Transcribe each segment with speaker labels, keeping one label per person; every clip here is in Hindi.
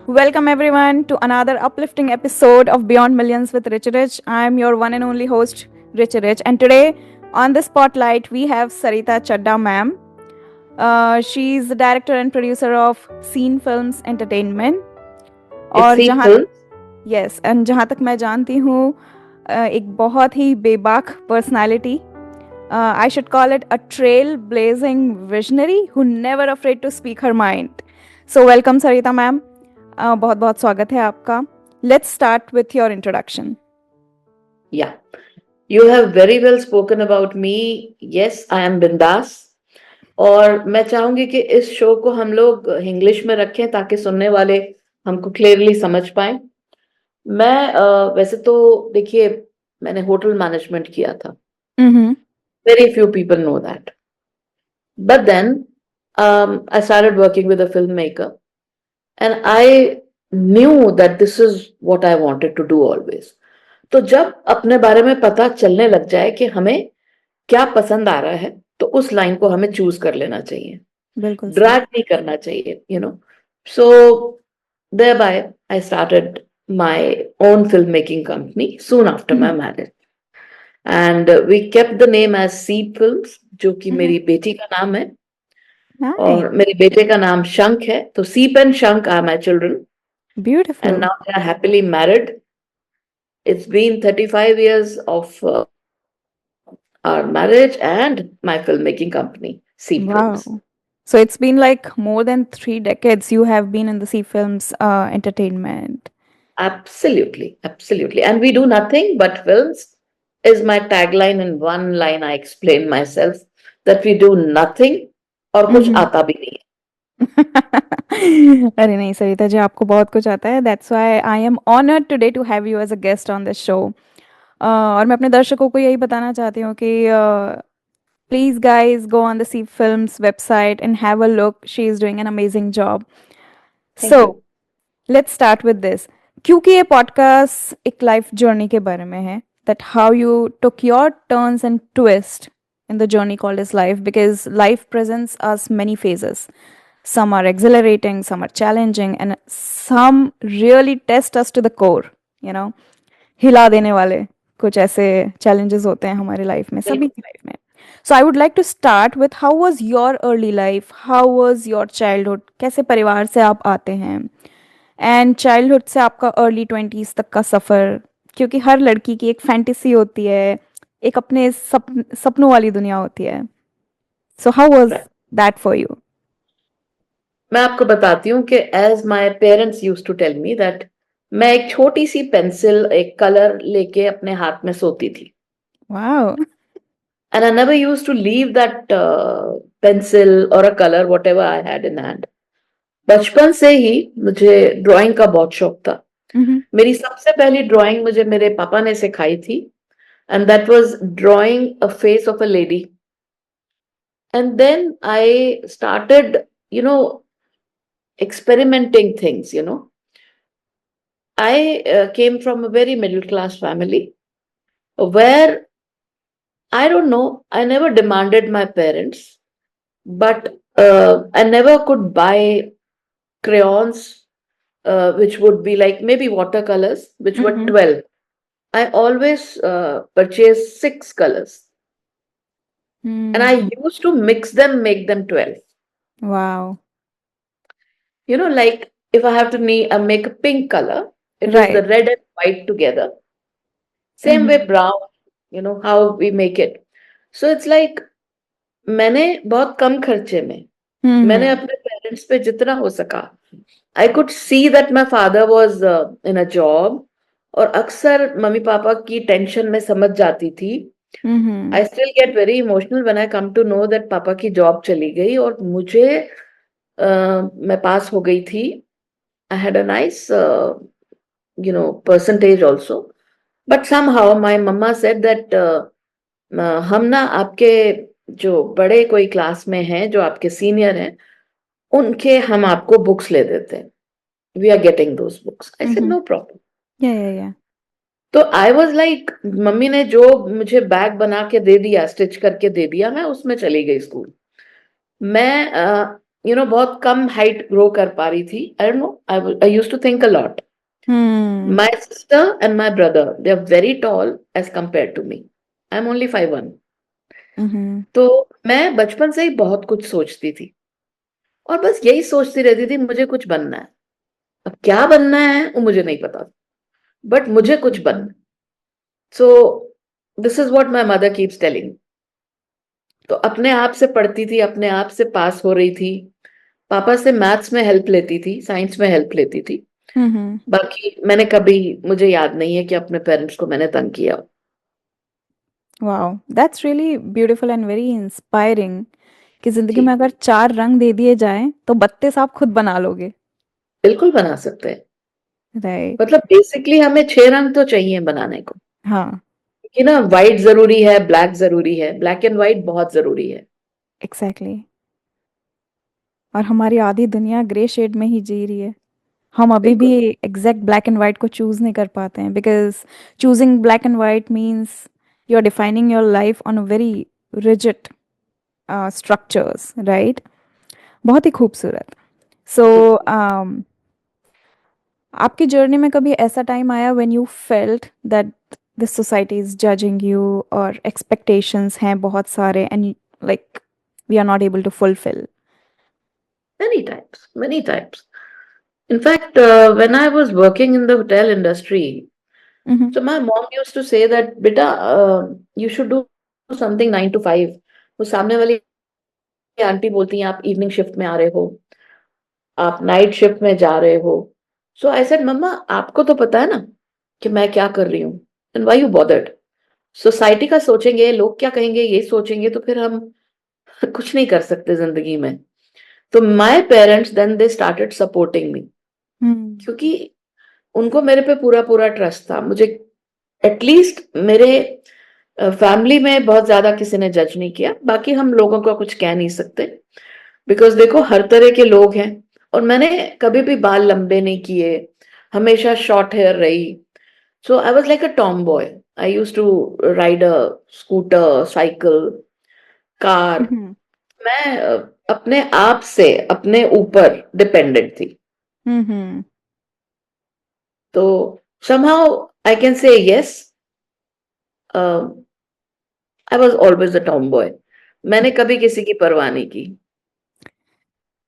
Speaker 1: Welcome everyone to another uplifting episode of Beyond Millions with Rich Rich. I am your one and only host, Rich Rich, and today on the spotlight we have Sarita Chadda ma'am. She's the director and producer of Scene Films Entertainment.
Speaker 2: It's
Speaker 1: और
Speaker 2: C
Speaker 1: जहाँ
Speaker 2: Films.
Speaker 1: यस एंड जहाँ तक मैं जानती हूँ एक बहुत ही बेबाक personality. I should call it a trailblazing visionary who never afraid to speak her mind. So welcome Sarita ma'am. बहुत बहुत स्वागत है आपका. Let's start with your introduction.
Speaker 2: Yeah. You have very well spoken about me. Yes, I am Bindas. और मैं चाहूंगी कि इस शो को हम लोग इंग्लिश में रखें ताकि सुनने वाले हमको क्लियरली समझ पाए. मैं वैसे तो देखिए मैंने होटल मैनेजमेंट किया था.
Speaker 1: Mm-hmm.
Speaker 2: Very few people know that. But then I started working with a film maker and I knew that this is what I wanted to do always. तो जब अपने बारे में पता चलने लग जाए कि हमें क्या पसंद आ रहा है तो उस लाइन को हमें चूज कर लेना चाहिए.
Speaker 1: बिल्कुल सही.
Speaker 2: ड्रैग नहीं करना चाहिए, सो thereby I started my own filmmaking company soon after my
Speaker 1: Mm-hmm.
Speaker 2: marriage, and we kept the name as Seep Films, जो कि
Speaker 1: Mm-hmm.
Speaker 2: मेरी बेटी का नाम है.
Speaker 1: Nice.
Speaker 2: और मेरे बेटे का नाम शंख है, तो Seep and Shank are my children, and
Speaker 1: Beautiful.
Speaker 2: now they are happily married. It's been 35 years of our marriage and my filmmaking company, Seep Films.
Speaker 1: Wow. So it's been like more than 3 decades you have been in the Sea Films entertainment.
Speaker 2: Absolutely, absolutely. And we do nothing but films is my tagline. In one line, I explain myself that we do nothing और कुछ
Speaker 1: Mm-hmm.
Speaker 2: आता भी नहीं है.
Speaker 1: अरे नहीं सरिता जी, आपको बहुत कुछ आता है. That's why I am honoured today to have you as a guest on this show. और मैं अपने दर्शकों को यही बताना चाहती हूँ कि please guys go on the C films website and have a look. She is doing an amazing job.
Speaker 2: Thank
Speaker 1: so
Speaker 2: you.
Speaker 1: Let's start with this. क्योंकि ये पॉडकास्ट एक लाइफ जर्नी के बारे में है, that how you took your turns and twist in the journey called as life, because life presents us many phases. Some are exhilarating, some are challenging, and some really test us to the core. You know, हिला देने वाले कुछ ऐसे challenges होते हैं हमारी लाइफ में, सभी
Speaker 2: बिल्कुल.
Speaker 1: की लाइफ में. So I would like to start with how was your early life? How was your childhood? कैसे परिवार से आप आते हैं? एंड चाइल्डहुड से आपका अर्ली 20s तक का सफ़र, क्योंकि हर लड़की की एक फैंटेसी होती है, एक अपने सपनों वाली दुनिया होती है. So how was
Speaker 2: Right.
Speaker 1: That for you?
Speaker 2: मैं आपको बताती हूँ कि as my parents used to tell me that मैं एक छोटी सी पेंसिल, एक कलर लेके अपने हाथ में सोती थी.
Speaker 1: Wow.
Speaker 2: And I never used to leave that pencil और a colour whatever I had in hand. बचपन से ही मुझे ड्राइंग का बहुत शौक था.
Speaker 1: हम्म.
Speaker 2: मेरी सबसे पहली ड्राइंग मुझे मेरे पापा ने सिखाई थी, and that was drawing a face of a lady. And then I started, experimenting things. I came from a very middle class family where I don't know, I never demanded my parents, but I never could buy crayons, which would be like maybe watercolors, which were
Speaker 1: hmm.
Speaker 2: 12. I always purchased 6 colors, and
Speaker 1: hmm.
Speaker 2: I used to mix them, make them 12.
Speaker 1: Wow.
Speaker 2: Like if I have to make a pink color, it is the
Speaker 1: right.
Speaker 2: red and white together. Same
Speaker 1: hmm.
Speaker 2: way brown, how we make it. So it's like मैंने बहुत कम खर्चे में मैंने
Speaker 1: हम्म.
Speaker 2: अपने पेरेंट्स पे जितना हो सका. I could see that my father was in a job, और अक्सर मम्मी पापा की टेंशन में समझ जाती थी.
Speaker 1: Hmm.
Speaker 2: I still get very emotional when I come to know that पापा की जॉब चली गई और मुझे मैं पास हो गई थी. I had a nice percentage also, but somehow my mama said that हम ना आपके जो बड़े कोई क्लास में हैं, जो आपके सीनियर हैं, उनके हम आपको बुक्स ले देते हैं. We are getting those books. I said
Speaker 1: hmm.
Speaker 2: No problem.
Speaker 1: Yeah.
Speaker 2: तो आई वाज लाइक, मम्मी ने जो मुझे बैग बना के दे दिया, स्टिच करके दे दिया, मैं उसमें चली गई स्कूल. मैं बहुत कम हाइट ग्रो कर पा रही थी. I don't know, I used to think a lot.
Speaker 1: Hmm.
Speaker 2: My sister and my brother, they are very tall as compared to me. I'm only 5'1".
Speaker 1: Mm-hmm.
Speaker 2: तो मैं बचपन से ही बहुत कुछ सोचती थी और बस यही सोचती रहती थी, मुझे कुछ बनना है. अब क्या बनना है वो मुझे नहीं पता, बट मुझे कुछ बनना. So this is what my mother keeps telling. तो अपने आप से पढ़ती थी, अपने आप से पास हो रही थी. पापा से मैथ्स में हेल्प लेती थी, साइंस में हेल्प लेती थी.
Speaker 1: Mm-hmm.
Speaker 2: बाकी मैंने कभी, मुझे याद नहीं है कि अपने पेरेंट्स को मैंने तंग किया हो.
Speaker 1: Wow, that's really beautiful and very inspiring. कि जिंदगी में
Speaker 2: जी,
Speaker 1: अगर 4 रंग दे दिए जाएं तो 32 आप खुद बना लोगे.
Speaker 2: बिल्कुल बना सकते हैं.
Speaker 1: राइट.
Speaker 2: मतलब बेसिकली हमें 6 रंग तो चाहिए बनाने को.
Speaker 1: हाँ.
Speaker 2: कि ना, व्हाइट जरूरी है, ब्लैक जरूरी है, ब्लैक एंड व्हाइट बहुत जरूरी है.
Speaker 1: एग्जैक्टली. और हमारी आधी दुनिया ग्रे शेड में ही जी रही है. हम अभी भी
Speaker 2: बिल्कुल.
Speaker 1: एग्जैक्ट ब्लैक एंड वाइट को चूज नहीं कर पाते हैं because choosing black and white means you are defining your life on a very rigid structures, right. बहुत ही खूबसूरत. सो
Speaker 2: जी.
Speaker 1: आपकी जर्नी में कभी ऐसा टाइम आया when you felt that this society is judging you और एक्सपेक्टेशंस हैं बहुत सारे and like we are not able to fulfil?
Speaker 2: Many times, many times. In fact, when I was working in the hotel industry,
Speaker 1: hmm.
Speaker 2: so my mom used to say that, beta, you should do something 9 to 5. वो सामने वाली आंटी बोलती हैं, आप इवनिंग शिफ्ट में आ रहे हो, आप नाइट शिफ्ट में जा रहे हो. सो आई सेड, मम्मा आपको तो पता है ना कि मैं क्या कर रही हूँ, and why you bothered. Society का सोचेंगे, लोग क्या कहेंगे, ये सोचेंगे, तो फिर हम कुछ नहीं कर सकते जिंदगी में. तो my parents then they started supporting me,
Speaker 1: hmm.
Speaker 2: क्योंकि उनको मेरे पे पूरा पूरा ट्रस्ट था. मुझे एटलीस्ट मेरे फैमिली में बहुत ज्यादा किसी ने जज नहीं किया. बाकी हम लोगों को कुछ कह नहीं सकते, बिकॉज देखो हर तरह के लोग हैं. और मैंने कभी भी बाल लंबे नहीं किए, हमेशा शॉर्ट हेयर रही. So I was like a tomboy. I use to ride a scooter, cycle, car.
Speaker 1: Hmm.
Speaker 2: मैं अपने आप से अपने ऊपर डिपेंडेंट थी.
Speaker 1: हम्म.
Speaker 2: तो somehow I can say yes. I was always a Tom boy. मैंने कभी किसी की परवाह नहीं की.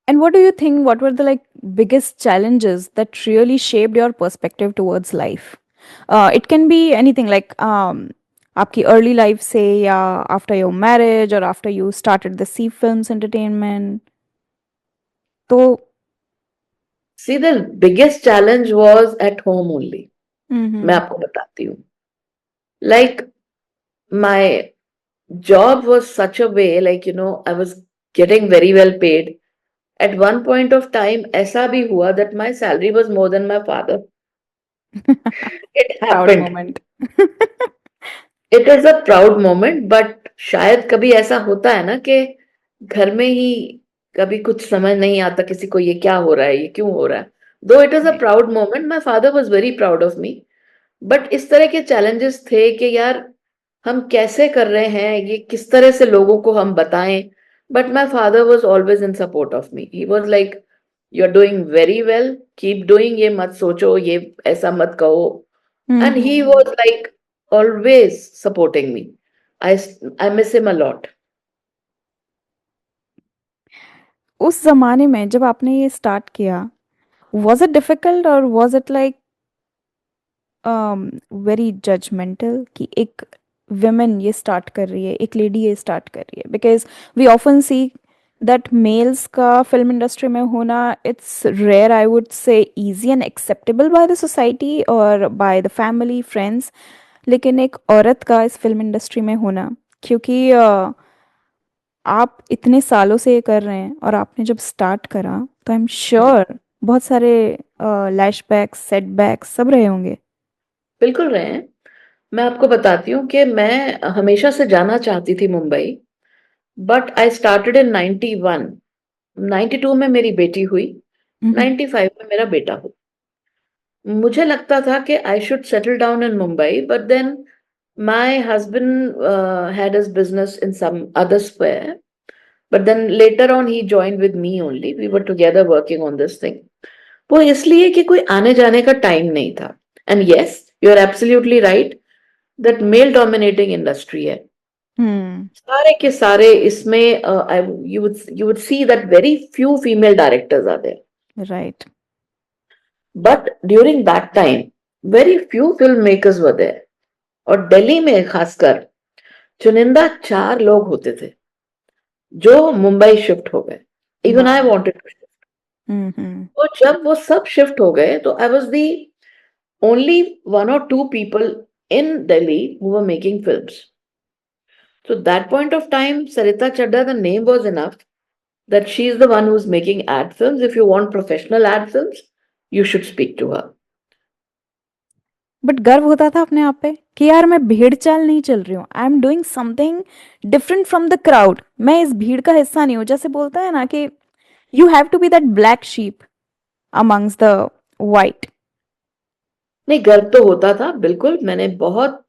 Speaker 1: And what do you think? What were the like biggest challenges that really shaped your perspective towards life? It can be anything like आपकी early life से या after your marriage or after you started the C films entertainment. तो
Speaker 2: see the biggest challenge was at home only. मैं
Speaker 1: हम्म.
Speaker 2: आपको बताती हूँ. Like my job was such a way, like I was getting very well paid. At one point of time ऐसा भी हुआ that my salary was more than my father. It
Speaker 1: Proud
Speaker 2: happened.
Speaker 1: moment.
Speaker 2: It is a proud moment, but शायद कभी ऐसा होता है ना कि घर में ही कभी कुछ समझ नहीं आता किसी को, ये क्या हो रहा है, ये क्यों हो रहा है. दो it is a
Speaker 1: Right.
Speaker 2: Proud moment, my father was very proud of me. But इस तरह के चैलेंजेस थे कि यार हम कैसे कर रहे हैं, ये किस तरह से लोगों को हम बताएं. But my father was always in support of me. He was like, you are doing very well, keep doing, ये मत सोचो, ये ऐसा मत कहो. And he
Speaker 1: hmm.
Speaker 2: was like always supporting me. I miss him a lot.
Speaker 1: उस जमाने में जब आपने ये स्टार्ट किया, was it difficult or was it like very judgmental कि एक विमेन ये स्टार्ट कर रही है, एक लेडी ये स्टार्ट कर रही है? Because we often see that males का फिल्म इंडस्ट्री में होना, it's rare, I would say easy and acceptable by the society और बाय द फैमिली फ्रेंड्स. लेकिन एक औरत का इस फिल्म इंडस्ट्री में होना, क्योंकि आप इतने सालों से ये कर रहे हैं और आपने जब स्टार्ट करा तो आई एम श्योर बहुत सारे लैशबैक्स, सेटबैक्स सब रहे होंगे.
Speaker 2: बिल्कुल रहे हैं. मैं आपको बताती हूँ कि मैं हमेशा से जाना चाहती थी Mumbai. But I started in 91. 92 में मेरी बेटी हुई,
Speaker 1: हम्म.
Speaker 2: 95 में मेरा बेटा हुआ. मुझे लगता था कि I should settle down in Mumbai, but then my husband had his business in some other square. But then later on he joined with me only. We were together working on this thing. वो इसलिए कि कोई आने जाने का टाइम नहीं था. And yes, you are absolutely right that male dominating industry है.
Speaker 1: Hmm.
Speaker 2: सारे के सारे इसमें you would see that very few female directors are there.
Speaker 1: Right.
Speaker 2: But during that time, very few filmmakers were there. और दिल्ली में खासकर चुनिंदा 4 लोग होते थे जो मुंबई शिफ्ट हो गए. Even I
Speaker 1: Wow.
Speaker 2: Wanted to shift.
Speaker 1: Mm-hmm.
Speaker 2: तो जब वो सब शिफ्ट हो गए तो I was the only one or two people in Delhi who were making films. So that point of time, Sarita Chadda, the name was enough that she is the one who's making ad films. If you want professional ad films, you should speak to her.
Speaker 1: But गर्व होता था अपने आप पे कि यार मैं भेड़ चाल नहीं चल रही हूँ. I am doing something different from the crowd. मैं इस भीड़ का हिस्सा नहीं हूँ. जैसे बोलता है ना कि you have to be that black sheep amongst the white.
Speaker 2: नहीं, गर्व तो होता था बिल्कुल. मैंने बहुत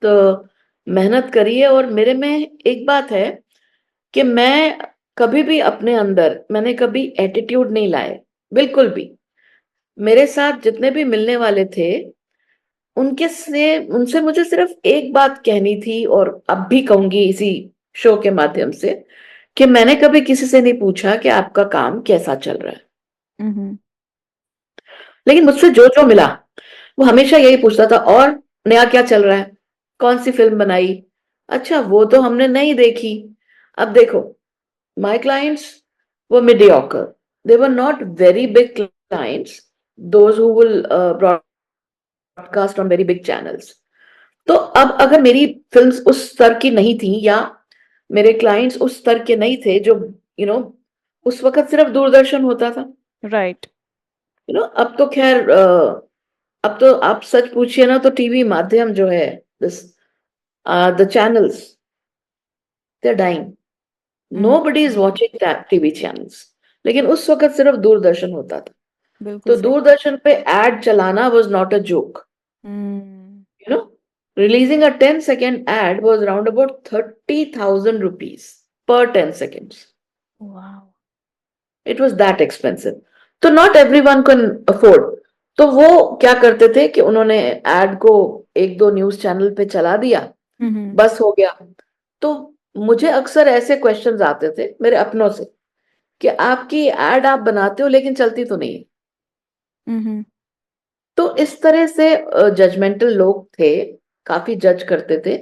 Speaker 2: मेहनत करी है और मेरे में एक बात है कि मैं कभी भी अपने अंदर मैंने कभी एटीट्यूड नहीं लाए, बिल्कुल भी. मेरे साथ जितने भी मिलने वाले थे उनसे मुझे सिर्फ एक बात कहनी थी और अब भी कहूंगी इसी शो के माध्यम से कि मैंने कभी किसी से नहीं पूछा कि आपका काम कैसा चल रहा है.
Speaker 1: Mm-hmm.
Speaker 2: लेकिन मुझसे जो जो मिला वो हमेशा यही पूछता था, और नया क्या चल रहा है, कौन सी फिल्म बनाई, अच्छा वो तो हमने नहीं देखी. अब देखो, my clients were mediocre. They were not very big clients, those who will broadcast on very big channels. तो अब अगर मेरी फिल्म्स उस स्तर की नहीं थी या मेरे क्लाइंट्स उस स्तर के नहीं थे जो उस वक्त सिर्फ दूरदर्शन होता था.
Speaker 1: राइट.
Speaker 2: अब तो खैर अब तो आप सच पूछिए ना तो टीवी माध्यम जो है, this the channels, they are dying. Nobody is watching TV channels. लेकिन उस वक्त सिर्फ दूरदर्शन होता था.
Speaker 1: बिल्कुल
Speaker 2: तो
Speaker 1: सही.
Speaker 2: दूरदर्शन पे एड चलाना was not a joke.
Speaker 1: Hmm.
Speaker 2: you know Releasing a 10-second ad was around about 30,000 rupees per 10 seconds.
Speaker 1: Wow.
Speaker 2: It was that expensive. तो not everyone can afford. तो वो क्या करते थे कि उन्होंने एड को एक दो न्यूज चैनल पे चला दिया,
Speaker 1: हम्म.
Speaker 2: बस हो गया. तो मुझे अक्सर ऐसे क्वेश्चंस आते थे मेरे अपनों से कि आपकी एड आप बनाते हो लेकिन चलती तो नहीं.
Speaker 1: हम्म.
Speaker 2: तो इस तरह से जजमेंटल लोग थे, काफी जज करते थे.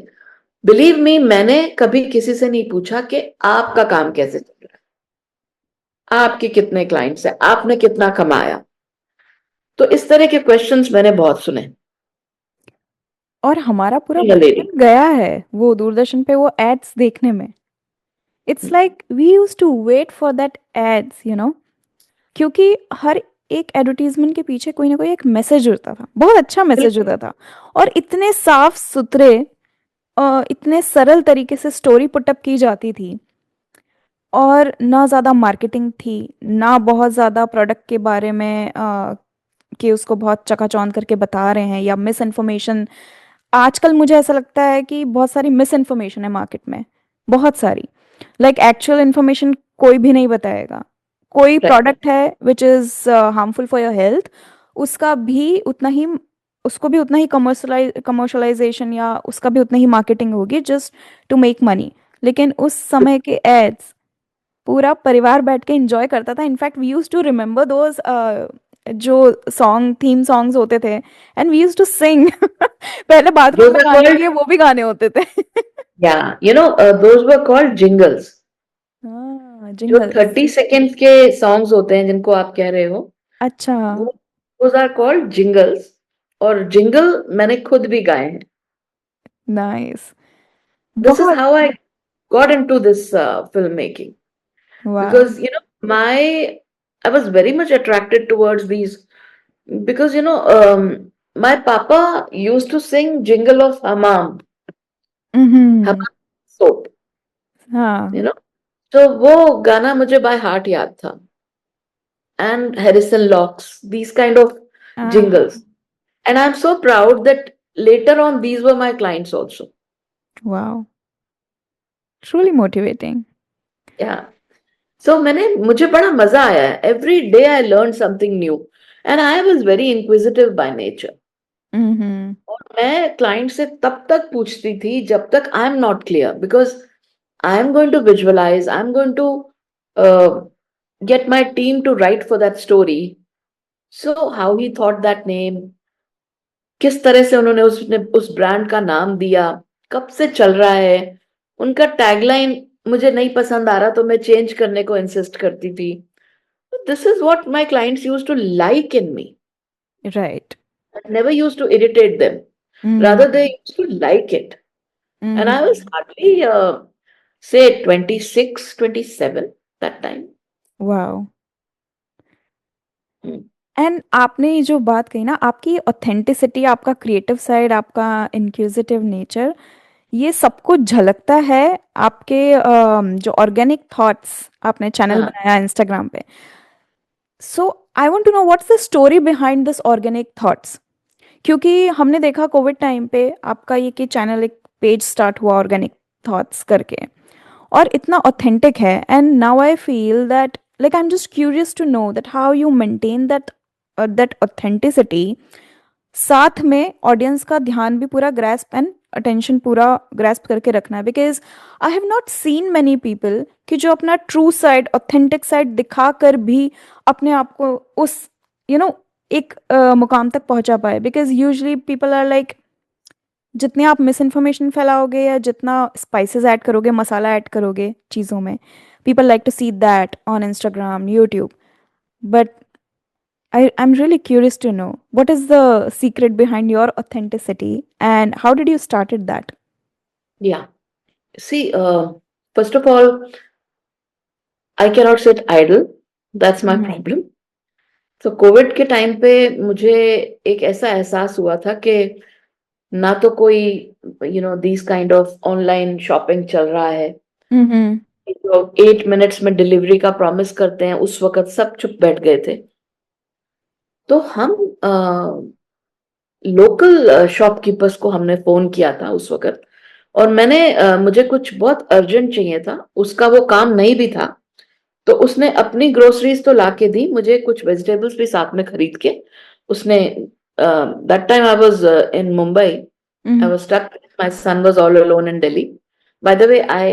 Speaker 2: बिलीव मी, मैंने कभी किसी से नहीं पूछा कि आपका काम कैसे चल रहा है, आपके कितने क्लाइंट्स हैं, आपने कितना कमाया. तो इस तरह के क्वेश्चंस मैंने बहुत सुने.
Speaker 1: और हमारा पूरा
Speaker 2: लेडी.
Speaker 1: बचपन गया है वो दूरदर्शन पे वो एड्स देखने में. It's like we use to wait for that ads, क्योंकि हर एक एडवर्टीजमेंट के पीछे कोई ना कोई एक मैसेज होता था. बहुत अच्छा मैसेज होता था. और इतने साफ सुथरे, इतने सरल तरीके से स्टोरी पुटअप की जाती थी. और ना ज़्यादा मार्केटिंग थी, ना बहुत ज़्यादा प्रोडक्ट के बारे में कि उसको बहुत चकाचौंध करके बता रहे हैं या मिस इन्फॉर्मेशन. आजकल मुझे ऐसा लगता है कि बहुत सारी मिस इन्फॉर्मेशन है मार्केट में. बहुत सारी. लाइक एक्चुअल इन्फॉर्मेशन कोई भी नहीं बताएगा. कोई प्रोडक्ट है which is harmful for your health, उसका भी उतना ही उसको भी उतना ही कमर्शलाइजेशन या उसका भी उतना ही मार्केटिंग होगी जस्ट टू मेक मनी. लेकिन उस समय के एड्स पूरा परिवार बैठ के एंजॉय करता था. In fact we use to remember those जो सॉन्ग थीम सॉन्ग्स होते थे and we use to sing. पहले बाथरूम
Speaker 2: Those
Speaker 1: में
Speaker 2: are
Speaker 1: गाने के
Speaker 2: called,
Speaker 1: लिए वो भी गाने होते थे.
Speaker 2: yeah, those were called jingles.
Speaker 1: हाँ,
Speaker 2: जो
Speaker 1: जिंगल्स.
Speaker 2: 30 सेकेंड के सॉन्ग्स होते हैं जिनको आप कह रहे हो,
Speaker 1: अच्छा.
Speaker 2: वो those are called jingles. और जिंगल मैंने खुद भी गाए हैं.
Speaker 1: नाइस.
Speaker 2: This is
Speaker 1: बहुत.
Speaker 2: how I got into this filmmaking.
Speaker 1: वाह.
Speaker 2: Because my I was very much attracted towards these, because my papa used to sing jingle of
Speaker 1: hmm.
Speaker 2: Hamam soap.
Speaker 1: हाँ.
Speaker 2: you know तो वो गाना मुझे बाय हार्ट याद था. And Harrison Locks, these kind of
Speaker 1: हाँ.
Speaker 2: jingles. And I'm so proud that later on these were my clients also.
Speaker 1: वाह. Truly motivating.
Speaker 2: Yeah. सो मैंने मुझे बड़ा मजा आया है, every day I learn something new, and I was very inquisitive by nature.
Speaker 1: Hmm.
Speaker 2: और मैं क्लाइंट से तब तक पूछती थी जब तक I am not clear, because I am going to visualise, I am going to get my team to write for that story. So how he thought that name, किस तरह से उन्होंने उसने उस ब्रांड का नाम दिया, कब से चल रहा है, उनका टैगलाइन मुझे नहीं पसंद आ रहा तो मैं चेंज करने को इंसिस्ट करती थी। This is what my clients used to like in me.
Speaker 1: Right.
Speaker 2: I never used to irritate them. Rather, they used to like it. And I was hardly, say, 26, 27 that time.
Speaker 1: Wow.
Speaker 2: Hmm.
Speaker 1: And आपने ये जो बात कही ना, आपकी ऑथेंटिसिटी, आपका क्रिएटिव साइड, आपका इंक्विजिटिव नेचर, ये सब कुछ झलकता है आपके जो ऑर्गेनिक थॉट्स आपने चैनल
Speaker 2: हाँ,
Speaker 1: बनाया इंस्टाग्राम पे। So I want to know what's the story behind this organic thoughts. क्योंकि हमने देखा कोविड टाइम पे आपका ये कि चैनल, एक पेज स्टार्ट हुआ ऑर्गेनिक थॉट्स करके, और इतना ऑथेंटिक है, and now I feel that, like I am just curious to know that how you maintain that authenticity, साथ में ऑडियंस का ध्यान भी पूरा ग्रैस्प एंड अटेंशन पूरा ग्रैस्प करके रखना है। Because I have not seen many people कि जो अपना ट्रू साइड, ऑथेंटिक साइड दिखा कर भी अपने आप को उस यू you नो एक मुकाम तक पहुंचा पाए। Because usually people are like, जितने आप मिस इन्फॉर्मेशन फैलाओगे या जितना स्पाइसेस ऐड करोगे, मसाला ऐड करोगे चीज़ों में, people like to see that on Instagram, YouTube. But I'm really curious to know what is the secret behind your authenticity and how did you started that?
Speaker 2: yeah. See, first of all, I cannot sit idle. That's my
Speaker 1: Mhm.
Speaker 2: problem. तो कोविड के टाइम पे मुझे एक ऐसा एहसास हुआ था कि ना तो कोई this kind of online shopping चल रहा है,
Speaker 1: Mm-hmm.
Speaker 2: जो 8 मिनट्स में डिलीवरी का प्रॉमिस करते हैं, उस वक्त सब चुप बैठ गए थे। तो हम लोकल शॉपकीपर्स को हमने फोन किया था उस वक्त, और मुझे कुछ बहुत अर्जेंट चाहिए था, उसका वो काम नहीं भी था। तो उसने अपनी ग्रोसरीज तो ला के दी, मुझे कुछ वेजिटेबल्स भी साथ में खरीद के उसने, that time I was in Mumbai, I
Speaker 1: Mm-hmm.
Speaker 2: Was stuck, my son was all alone in Delhi. By the way, I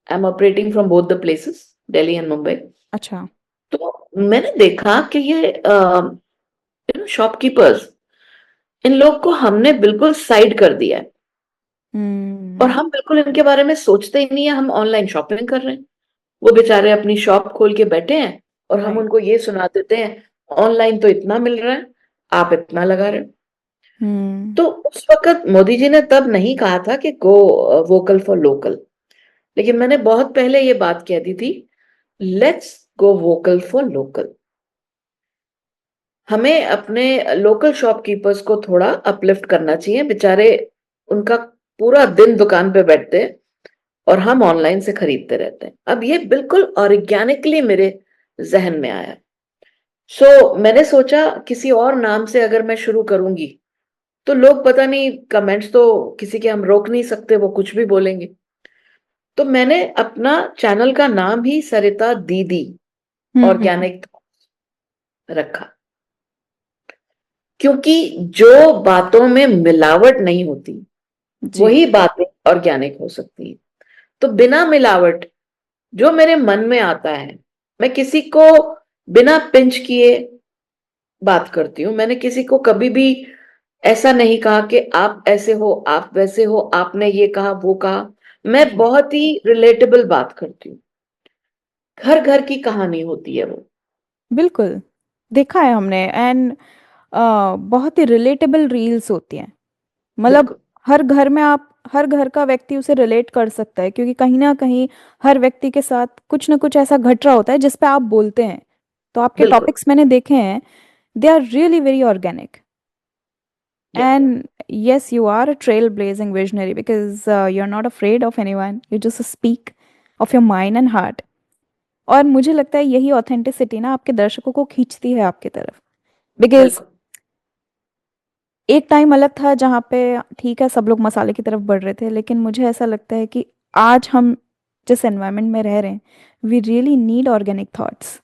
Speaker 2: am operating from both the places, Delhi and Mumbai.
Speaker 1: अच्छा।
Speaker 2: तो मैंने देखा कि ये शॉपकीपर्स, इन लोग को हमने बिल्कुल साइड कर दिया है, और
Speaker 1: Mm.
Speaker 2: हम बिल्कुल इनके बारे में सोचते ही नहीं है, हम ऑनलाइन शॉपिंग कर रहे हैं। वो बेचारे अपनी शॉप खोल के बैठे हैं, और हम
Speaker 1: Right.
Speaker 2: उनको ये सुना देते हैं, ऑनलाइन तो इतना मिल रहा है, आप इतना लगा रहे हो।
Speaker 1: Hmm.
Speaker 2: तो उस वक्त मोदी जी ने तब नहीं कहा था कि गो वोकल फॉर लोकल, लेकिन मैंने बहुत पहले ये बात कह दी थी, let's go vocal for local. हमें अपने लोकल शॉपकीपर्स को थोड़ा अपलिफ्ट करना चाहिए, बेचारे उनका पूरा दिन दुकान पे बैठते हैं, और हम ऑनलाइन से खरीदते रहते हैं। अब ये बिल्कुल ऑर्गेनिकली मेरे जहन में आया। मैंने सोचा किसी और नाम से अगर मैं शुरू करूंगी तो लोग, पता नहीं, कमेंट्स तो किसी के हम रोक नहीं सकते, वो कुछ भी बोलेंगे। तो मैंने अपना चैनल का नाम ही सरिता दीदी
Speaker 1: Mm-hmm.
Speaker 2: ऑर्गेनिक रखा, क्योंकि जो बातों में मिलावट नहीं होती,
Speaker 1: जी।
Speaker 2: वही बातें ऑर्गेनिक हो सकती है। तो बिना मिलावट, जो मेरे मन में आता है, मैं किसी को बिना पिंच किए बात करती हूँ। मैंने किसी को कभी भी ऐसा नहीं कहा कि आप ऐसे हो, आप वैसे हो, आपने ये कहा, वो कहा। मैं
Speaker 1: जी।
Speaker 2: बहुत ही रिलेटेबल बात करती हूँ। घर घर की कहानी होती है वो।
Speaker 1: बिल्कुल, देखा है हमने। एंड बहुत ही रिलेटेबल रील्स होती हैं। मतलब
Speaker 2: बिल्कुल,
Speaker 1: हर घर में आप, हर घर का व्यक्ति उसे रिलेट कर सकता है, क्योंकि कहीं ना कहीं हर व्यक्ति के साथ कुछ ना कुछ ऐसा घट रहा होता है जिस पे आप बोलते हैं। तो आपके
Speaker 2: बिल्कुल।
Speaker 1: टॉपिक्स मैंने देखे हैं, they are really very organic.
Speaker 2: Yeah
Speaker 1: And yes, you are a trailblazing visionary because you're not afraid of anyone. You just speak of your mind and heart. और मुझे लगता है यही ऑथेंटिसिटी ना आपके दर्शकों को खींचती है आपकी तरफ। बिकॉज
Speaker 2: बिल्कुल।
Speaker 1: एक टाइम अलग था जहाँ पे ठीक है सब लोग मसाले की तरफ बढ़ रहे थे, लेकिन मुझे ऐसा लगता है कि आज हम जिस एनवायरनमेंट में रह रहे हैं, we really need organic thoughts.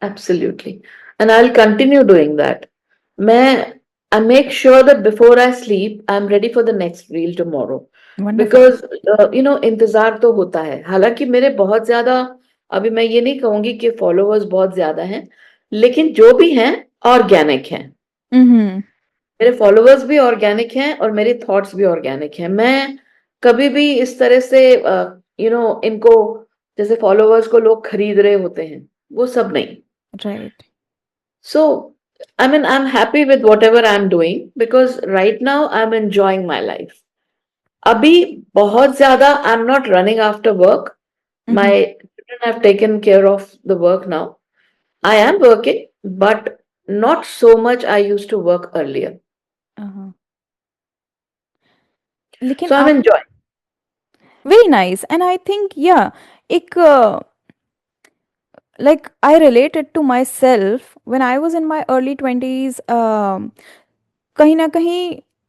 Speaker 2: Absolutely. And I'll continue doing that. I make sure that before I sleep, I'm ready for the next reel tomorrow.
Speaker 1: Wonderful.
Speaker 2: Because, इंतजार तो होता है। हालांकि मेरे बहुत ज्यादा, अभी मैं ये नहीं कहूंगी कि फॉलोअर्स बहुत ज्यादा हैं, लेकिन जो भी हैं, ऑर्गेनिक हैं।
Speaker 1: हम्म।
Speaker 2: मेरे फॉलोअर्स भी ऑर्गेनिक हैं और मेरे थॉट्स भी ऑर्गेनिक हैं। मैं कभी भी इस तरह से, इनको, जैसे फॉलोअर्स को लोग खरीद रहे होते हैं, वो सब नहीं।
Speaker 1: Right.
Speaker 2: So, I mean, I'm happy with whatever I'm doing because right now I'm enjoying my life. Abhi bahut zyada I'm not running after work. My children have taken care of the work now. I am working, but not so much I used to work earlier.
Speaker 1: लेकिन
Speaker 2: So I'm
Speaker 1: आप,
Speaker 2: enjoying.
Speaker 1: Very nice, and I think या एक like I related to myself when I was in my early 20s. कहीं ना कहीं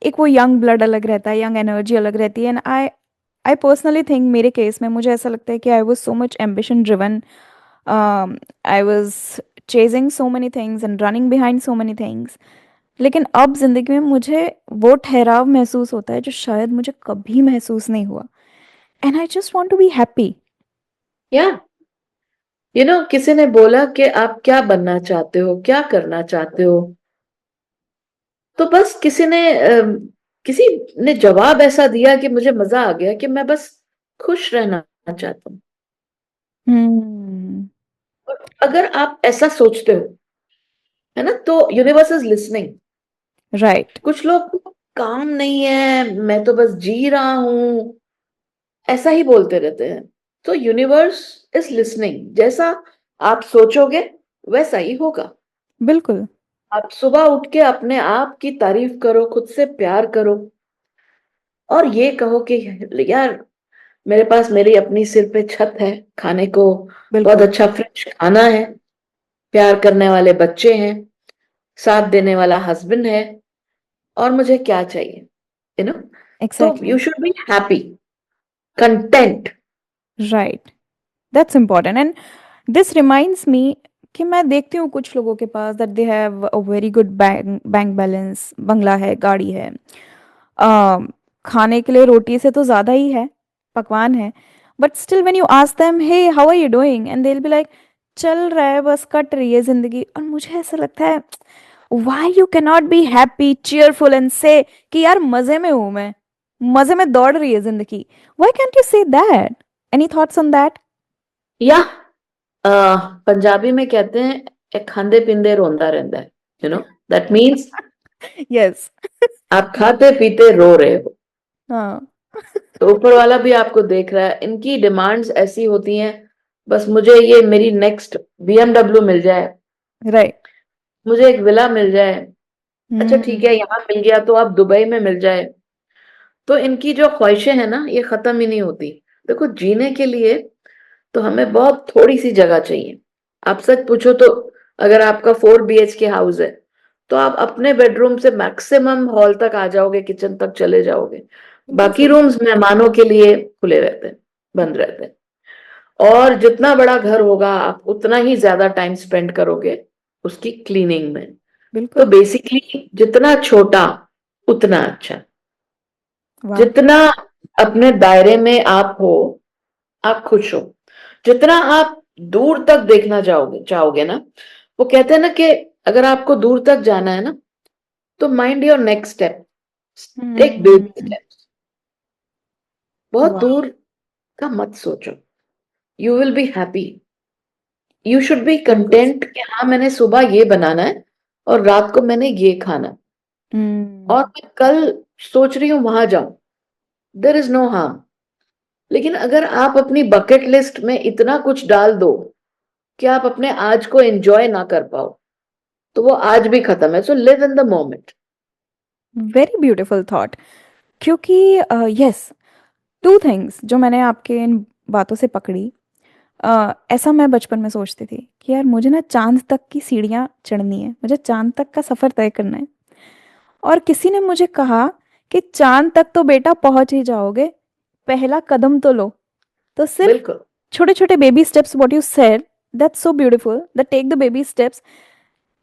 Speaker 1: एक वो यंग ब्लड अलग रहता है, यंग एनर्जी अलग रहती है, एंड आई पर्सनली थिंक, मेरे केस में मुझे ऐसा लगता है कि I was so much ambition driven, I was chasing so many things and running behind so many things. लेकिन अब जिंदगी में मुझे वो ठहराव महसूस होता है जो शायद मुझे कभी महसूस नहीं हुआ, and I just want to be happy.
Speaker 2: Yeah. किसी ने बोला कि आप क्या बनना चाहते हो, क्या करना चाहते हो, तो बस किसी ने जवाब ऐसा दिया कि मुझे मजा आ गया कि मैं बस खुश रहना चाहता हूँ।
Speaker 1: हम्म।
Speaker 2: और अगर आप ऐसा सोचते हो, है ना, तो यूनिवर्स इज लिसनिंग।
Speaker 1: राइट।
Speaker 2: कुछ लोग, काम नहीं है, मैं तो बस जी रहा हूं, ऐसा ही बोलते रहते हैं। तो यूनिवर्स इज लिसनिंग। जैसा आप सोचोगे वैसा ही होगा।
Speaker 1: बिल्कुल।
Speaker 2: आप सुबह उठ के अपने आप की तारीफ करो, खुद से प्यार करो, और ये कहो कि यार, मेरे पास मेरी अपनी सिर पे छत है, खाने को बहुत
Speaker 1: बिल्कुल।
Speaker 2: अच्छा फ्रेश खाना है, प्यार करने वाले बच्चे हैं, साथ देने वाला हस्बैंड है, और मुझे क्या चाहिए, यू नो। तो
Speaker 1: exactly.
Speaker 2: You should be happy, content.
Speaker 1: Right. That's important, and this reminds me कि मैं देखती हूँ कुछ लोगों के पास that they have a very good bank bank balance, बंगला है, गाड़ी है, अम, खाने के लिए रोटी से तो ज़्यादा ही है, पकवान है, but still when you ask them hey how are you doing, and they will be like चल रहा है, बस कट रही है ज़िंदगी। और मुझे ऐसा लगता है, why you can not be happy cheerful and से कि यार मज़े में हूँ मैं, मज़े में दौड़ रही है ज़िंदगी। Why cantt you say that? Any thoughts on that?
Speaker 2: या पंजाबी में कहते हैं, "ए खांदे पींदे रोंदा रहंदा है", दैट मीन्स
Speaker 1: यस।
Speaker 2: आप खाते पीते रो रहे हो।
Speaker 1: हाँ।
Speaker 2: तो ऊपर वाला भी आपको देख रहा है। इनकी डिमांड्स ऐसी होती हैं, बस मुझे ये मेरी नेक्स्ट BMW मिल जाए,
Speaker 1: राइट।
Speaker 2: मुझे एक विला मिल जाए, अच्छा ठीक है
Speaker 1: हम्म।
Speaker 2: यहाँ मिल गया तो आप दुबई में मिल जाए। तो इनकी जो ख्वाहिशें हैं ना, ये खत्म ही नहीं होती। देखो, जीने के लिए तो हमें बहुत थोड़ी सी जगह चाहिए। आप सच पूछो तो, अगर आपका 4 BHK हाउस है, तो आप अपने बेडरूम से मैक्सिमम हॉल तक आ जाओगे, किचन तक चले जाओगे।
Speaker 1: बिल्कुल
Speaker 2: बाकी
Speaker 1: सही।
Speaker 2: रूम्स मेहमानों के लिए खुले रहते हैं, बंद रहते हैं। और जितना बड़ा घर होगा, आप उतना ही ज्यादा टाइम स्पेंड करोगे उसकी क्लीनिंग में। तो
Speaker 1: बिल्कुल।
Speaker 2: बेसिकली जितना छोटा उतना अच्छा।
Speaker 1: वाह।
Speaker 2: जितना अपने दायरे में आप हो, आप खुश हो। जितना आप दूर तक देखना चाहोगे चाहोगे ना, वो कहते हैं ना कि अगर आपको दूर तक जाना है ना, तो mind your next step, take baby
Speaker 1: hmm.
Speaker 2: Steps. बहुत
Speaker 1: वाह।
Speaker 2: दूर का मत सोचो। You will be happy. You should be
Speaker 1: बिल्कुल।
Speaker 2: कंटेंट कि हाँ, मैंने सुबह ये बनाना है और रात को मैंने ये खाना है,
Speaker 1: हम्म।
Speaker 2: और मैं कल सोच रही हूँ वहां जाऊं। There is no harm. लेकिन अगर आप अपनी बकेट लिस्ट में इतना कुछ डाल दो कि आप अपने आज को एंजॉय ना कर पाओ, तो वो आज भी खत्म है। So live in the moment.
Speaker 1: Very beautiful thought. क्योंकि यस, टू थिंग्स जो मैंने आपके इन बातों से पकड़ी। ऐसा मैं बचपन में सोचती थी कि यार मुझे ना चांद तक की सीढ़ियाँ चढ़नी है, मुझे चांद तक का सफ़र तय करना है। और किसी ने मुझे कहा कि चांद तक तो बेटा पहुंच ही जाओगे, पहला कदम तो लो। तो सिर्फ
Speaker 2: बिल्कुल।
Speaker 1: छोटे-छोटे baby steps, what you said, that's so beautiful, that take the baby steps.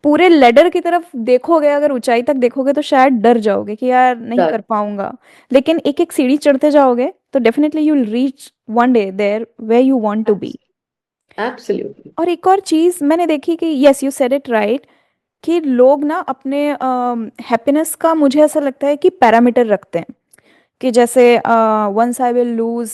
Speaker 1: पूरे लैडर की तरफ देखोगे, अगर ऊँचाई तक देखोगे तो शायद डर जाओगे कि यार नहीं कर
Speaker 2: डर।
Speaker 1: पाऊँगा। लेकिन एक-एक सीढ़ी चढ़ते जाओगे तो definitely you will reach one day there where you want to be.
Speaker 2: Absolutely.
Speaker 1: और एक और चीज़ मैंने देखी कि yes you said it right, कि लोग ना अपने हैप्पीनेस का, मुझे ऐसा लगता है कि पैरामीटर रखते हैं कि जैसे once I will lose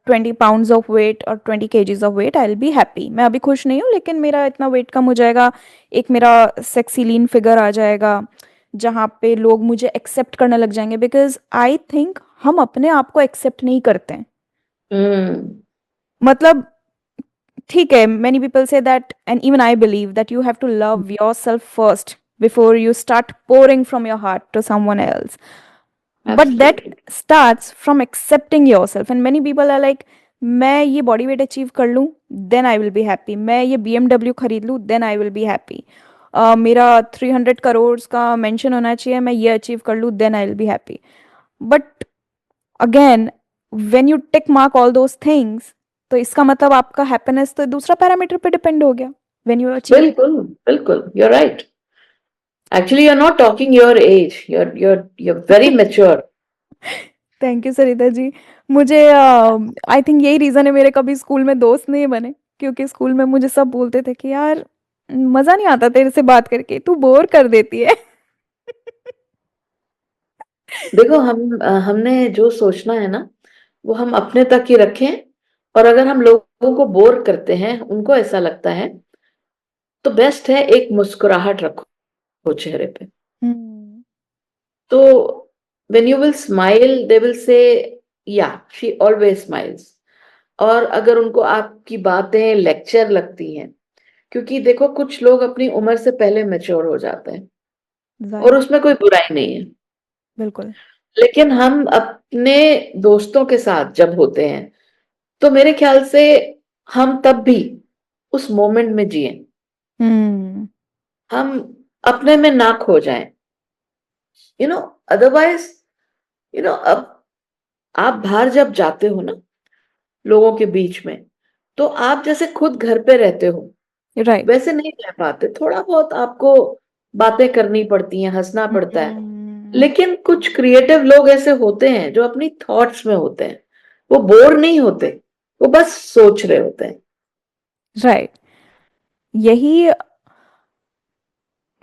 Speaker 1: 20 pounds of weight और 20 kgs of weight I will be happy. मैं अभी खुश नहीं हूँ लेकिन मेरा इतना वेट कम हो जाएगा, एक मेरा सेक्सी लीन फिगर आ जाएगा जहाँ पे लोग मुझे एक्सेप्ट करने लग जाएंगे। बिकॉज आई थिंक हम अपने आप को एक्सेप्ट नहीं करते हैं।
Speaker 2: हम्म।
Speaker 1: मतलब ठीक है, many people say that, and even I believe that you have to love yourself first before you start pouring from your heart to someone else. But that
Speaker 2: absolutely.
Speaker 1: starts from accepting yourself. And many people are like, मैं ये बॉडी वेट अचीव कर लूँ then I will be happy, मैं ये BMW खरीद लूँ then I will be happy, मेरा 300 करोड़ का मेंशन होना चाहिए, मैं ये अचीव कर लूँ then I will be happy. But again when you tick mark all those things, तो इसका मतलब आपका हैप्पीनेस तो दूसरा पैरामीटर पे डिपेंड हो गया व्हेन यू अचीव इट।
Speaker 2: बिल्कुल बिल्कुल, you are right. Actually you are not talking your age, you are very mature.
Speaker 1: Thank you Sarita ji. मुझे आई थिंक यही रीज़न है मेरे कभी स्कूल में दोस्त नहीं बने, क्योंकि स्कूल में मुझे सब बोलते थे कि यार मज़ा नहीं आता तेरे से बात करके, तू बोर कर देती है।
Speaker 2: देखो, हमने जो सोचना है ना, वो हम अपने तक ही रखें। और अगर हम लोगों को बोर करते हैं, उनको ऐसा लगता है, तो बेस्ट है एक मुस्कुराहट रखो चेहरे पे।
Speaker 1: हम्म।
Speaker 2: तो when you will smile they will say या शी ऑलवेज स्माइल्स। और अगर उनको आपकी बातें लेक्चर लगती हैं, क्योंकि देखो कुछ लोग अपनी उम्र से पहले मैच्योर हो जाते हैं, और
Speaker 1: जाहिर।
Speaker 2: उसमें कोई बुराई नहीं है।
Speaker 1: बिल्कुल।
Speaker 2: लेकिन हम अपने दोस्तों के साथ जब होते हैं, तो मेरे ख्याल से हम तब भी उस मोमेंट में जिए,
Speaker 1: हम्म।
Speaker 2: हम अपने में ना खो जाएं। यू नो अदरवाइज, अब आप बाहर जब जाते हो ना लोगों के बीच में, तो आप जैसे खुद घर पे रहते हो
Speaker 1: राइट।
Speaker 2: वैसे नहीं रह पाते। थोड़ा बहुत आपको बातें करनी पड़ती हैं, हंसना पड़ता है।
Speaker 1: हम्म।
Speaker 2: लेकिन कुछ क्रिएटिव लोग ऐसे होते हैं जो अपनी थॉट्स में होते हैं, वो बोर नहीं होते, वो बस सोच रहे होते हैं।
Speaker 1: राइट। यही,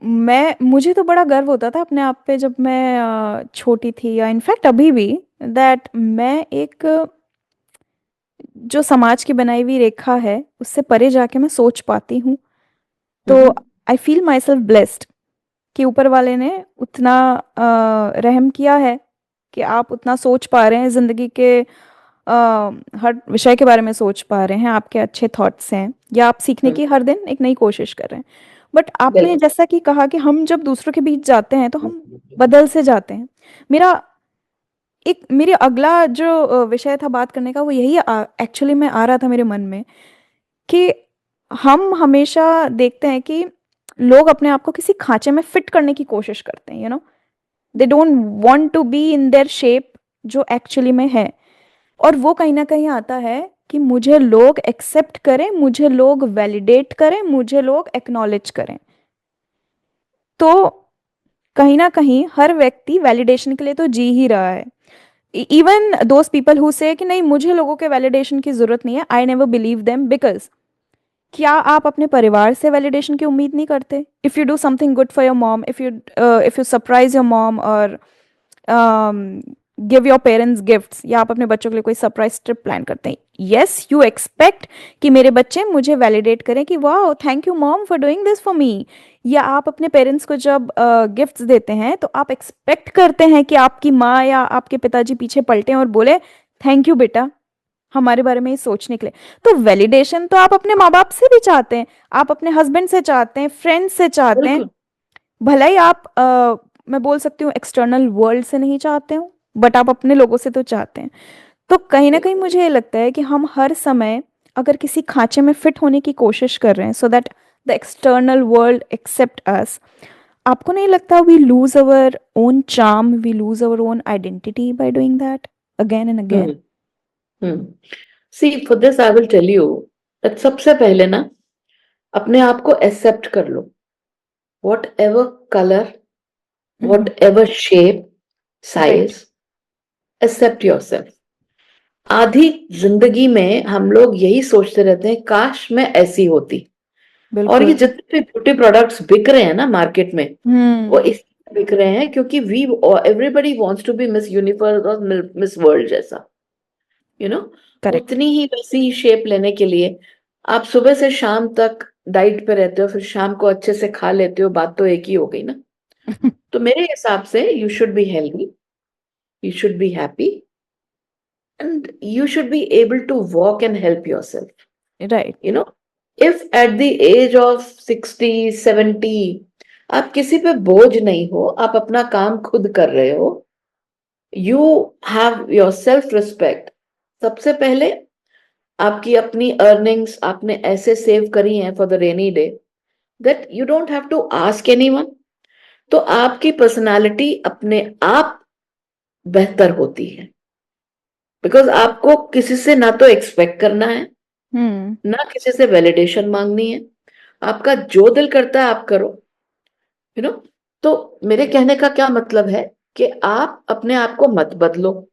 Speaker 1: मैं मुझे तो बड़ा गर्व होता था अपने आप पे जब मैं छोटी थी, या इनफैक्ट अभी भी, दैट मैं एक जो समाज की बनाई हुई रेखा है उससे परे जाके मैं सोच पाती हूँ। तो
Speaker 2: hmm.
Speaker 1: I feel myself blessed कि ऊपर वाले ने उतना रहम किया है कि आप उतना सोच पा रहे हैं ज़िंदगी के हर विषय के बारे में सोच पा रहे हैं, आपके अच्छे थॉट्स हैं, या आप सीखने
Speaker 2: हम्म।
Speaker 1: की हर दिन एक नई कोशिश कर रहे हैं। बट आपने
Speaker 2: बिल्कुल।
Speaker 1: जैसा कि कहा कि हम जब दूसरों के बीच जाते हैं तो हम बदल से जाते हैं। मेरा एक मेरे अगला जो विषय था बात करने का वो यही एक्चुअली में आ रहा था मेरे मन में, कि हम हमेशा देखते हैं कि लोग अपने आप को किसी खांचे में फिट करने की कोशिश करते हैं, they don't want to be in their shape जो एक्चुअली में है। और वो कहीं ना कहीं आता है कि मुझे लोग एक्सेप्ट करें, मुझे लोग वैलिडेट करें, मुझे लोग एक्नॉलेज करें। तो कहीं ना कहीं हर व्यक्ति वैलिडेशन के लिए तो जी ही रहा है। इवन दोज पीपल हु से कि नहीं मुझे लोगों के वैलिडेशन की जरूरत नहीं है, I never believe them. Because क्या आप अपने परिवार से वैलिडेशन की उम्मीद नहीं करते? If you do something good for your mom, if you surprise your mom, और गिव योर पेरेंट्स गिफ्ट्स, या आप अपने बच्चों के लिए कोई सरप्राइज ट्रिप प्लान करते हैं, यस यू एक्सपेक्ट कि मेरे बच्चे मुझे वैलिडेट करें कि वाह thank you mom for doing this for me. या आप अपने पेरेंट्स को जब गिफ्ट्स देते हैं तो आप एक्सपेक्ट करते हैं कि आपकी माँ या आपके पिताजी पीछे पलटें और बोले थैंक यू बेटा हमारे बारे में ये सोचने के लिए। तो वैलिडेशन तो आप अपने माँ बाप से भी चाहते हैं, आप अपने हस्बैंड से चाहते हैं, फ्रेंड्स से चाहते हैं।
Speaker 2: बिल्कुल।
Speaker 1: भले ही आप मैं बोल सकती हूँ एक्सटर्नल वर्ल्ड से नहीं चाहते हो, बट आप अपने लोगों से तो चाहते हैं। तो कहीं ना कहीं मुझे ये लगता है कि हम हर समय अगर किसी खांचे में फिट होने की कोशिश कर रहे हैं so that the external world accept us, आपको नहीं लगता we lose our own charm, we lose our own identity by doing that again and again?
Speaker 2: Hmm. Hmm. See for this I will tell you that सबसे पहले ना अपने आप को एक्सेप्ट कर लो. Whatever colour,
Speaker 1: hmm,
Speaker 2: whatever shape,
Speaker 1: right,
Speaker 2: size, accept yourself. आधी जिंदगी में हम लोग यही सोचते रहते हैं, काश मैं ऐसी होती. और ये
Speaker 1: बिल्कुल।
Speaker 2: जितने भी ब्यूटी प्रोडक्ट्स बिक रहे हैं ना मार्केट में, वो
Speaker 1: हम्म,
Speaker 2: इसलिए बिक रहे हैं क्योंकि we everybody wants to be Miss Universe और मिस वर्ल्ड जैसा, यू नो.
Speaker 1: करेक्ट।
Speaker 2: उतनी ही वैसी ही शेप लेने के लिए आप सुबह से शाम तक डाइट पे रहते हो, फिर शाम को अच्छे से खा लेते हो, बात तो एक ही हो गई ना. तो मेरे हिसाब से you should be healthy, you should be happy, and you should be able to walk and help yourself.
Speaker 1: Right.
Speaker 2: You know, if at the age of 60, 70 आप किसी पे बोझ नहीं हो, आप अपना काम खुद कर रहे हो, you have your self respect. सबसे पहले आपकी अपनी अर्निंग्स आपने ऐसे सेव करी हैं for the rainy day that you don't have to ask anyone. तो आपकी पर्सनालिटी अपने आप बेहतर होती है, बिकॉज आपको किसी से ना तो एक्सपेक्ट करना है,
Speaker 1: हम्म,
Speaker 2: ना किसी से वैलिडेशन मांगनी है. आपका जो दिल करता है आप करो, यू नो. तो मेरे कहने का क्या मतलब है कि आप अपने आप को मत बदलो.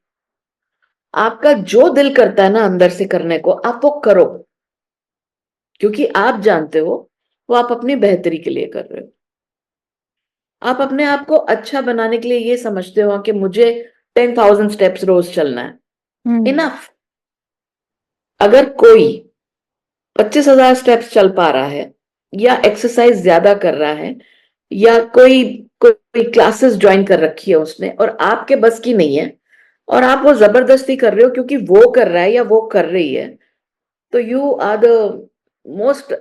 Speaker 2: आपका जो दिल करता है ना अंदर से करने को, आप वो करो, क्योंकि आप जानते हो वो आप अपनी बेहतरी के लिए कर रहे हो. आप अपने आप को अच्छा बनाने के लिए ये समझते हो कि मुझे 10,000 स्टेप्स रोज चलना है.
Speaker 1: हम्म,
Speaker 2: इनफ. अगर कोई 25,000 स्टेप्स चल पा रहा है, या एक्सरसाइज ज्यादा कर रहा है, या कोई कोई क्लासेस ज्वाइन कर रखी है उसने, और आपके बस की नहीं है, और आप वो जबरदस्ती कर रहे हो क्योंकि वो कर रहा है या वो कर रही है, तो you are the most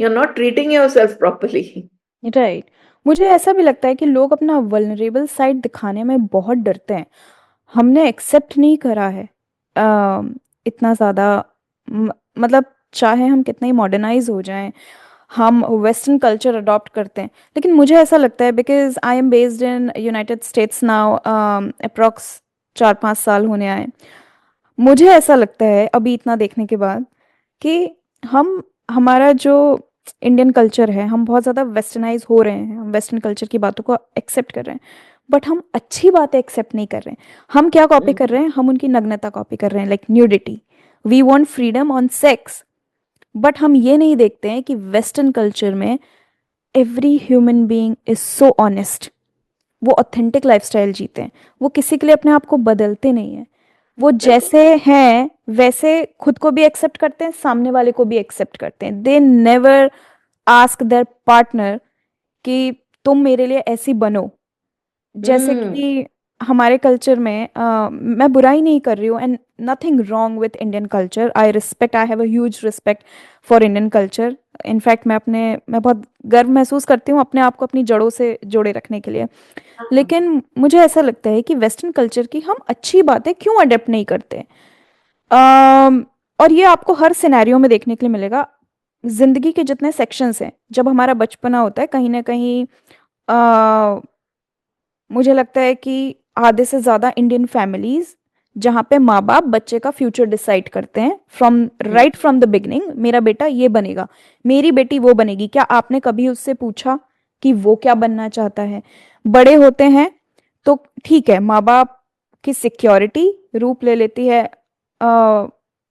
Speaker 2: you are not treating yourself properly.
Speaker 1: Right. मुझे ऐसा भी लगता है कि लोग अपना वल्नरेबल साइड दिखाने में बहुत डरते हैं। हमने एक्सेप्ट नहीं करा है इतना ज़्यादा। मतलब चाहे हम कितने ही मॉडर्नाइज हो जाएं, हम वेस्टर्न कल्चर अडॉप्ट करते हैं, लेकिन मुझे ऐसा लगता है because I M based in United states now, approx 4-5 साल होने आए। मुझे ऐसा लगता है अभी इतना देखने के बाद कि हम हमारा जो इंडियन कल्चर है, हम बहुत ज़्यादा वेस्टर्नाइज हो रहे हैं, हम वेस्टर्न कल्चर की बातों को एक्सेप्ट कर रहे हैं, बट हम अच्छी बातें एक्सेप्ट नहीं कर रहे हैं। हम क्या कॉपी कर रहे हैं? हम उनकी नग्नता कॉपी कर रहे हैं, like nudity. We want freedom on sex, but हम ये नहीं देखते हैं कि वेस्टर्न कल्चर में every human being is so honest. वो ऑथेंटिक लाइफस्टाइल जीते हैं, वो किसी के लिए अपने आप को बदलते नहीं हैं। वो जैसे हैं वैसे खुद को भी एक्सेप्ट करते हैं, सामने वाले को भी एक्सेप्ट करते हैं। They never ask there partner कि तुम मेरे लिए ऐसी बनो। जैसे
Speaker 2: हम्म.
Speaker 1: कि हमारे कल्चर में, मैं बुराई नहीं कर रही हूँ, and nothing wrong with Indian culture. I have a huge respect for Indian culture. In fact मैं बहुत गर्व महसूस करती हूँ अपने आप को अपनी जड़ों से जोड़े रखने के लिए। लेकिन मुझे ऐसा लगता है कि वेस्टर्न कल्चर की हम अच्छी बातें क्यों अडेप्ट नहीं करते? अम, और ये आपको हर सिनेरियो में देखने के लिए मिलेगा। जिंदगी के जितने सेक्शंस हैं, जब हमारा बचपना होता है, कहीं ना कहीं मुझे लगता है कि आधे से ज़्यादा इंडियन फैमिलीज जहाँ पे माँ बाप बच्चे का फ्यूचर डिसाइड करते हैं फ्रॉम द बिगिनिंग, मेरा बेटा ये बनेगा, मेरी बेटी वो बनेगी। क्या आपने कभी उससे पूछा कि वो क्या बनना चाहता है? बड़े होते हैं तो ठीक है, माँ बाप की सिक्योरिटी रूप ले लेती है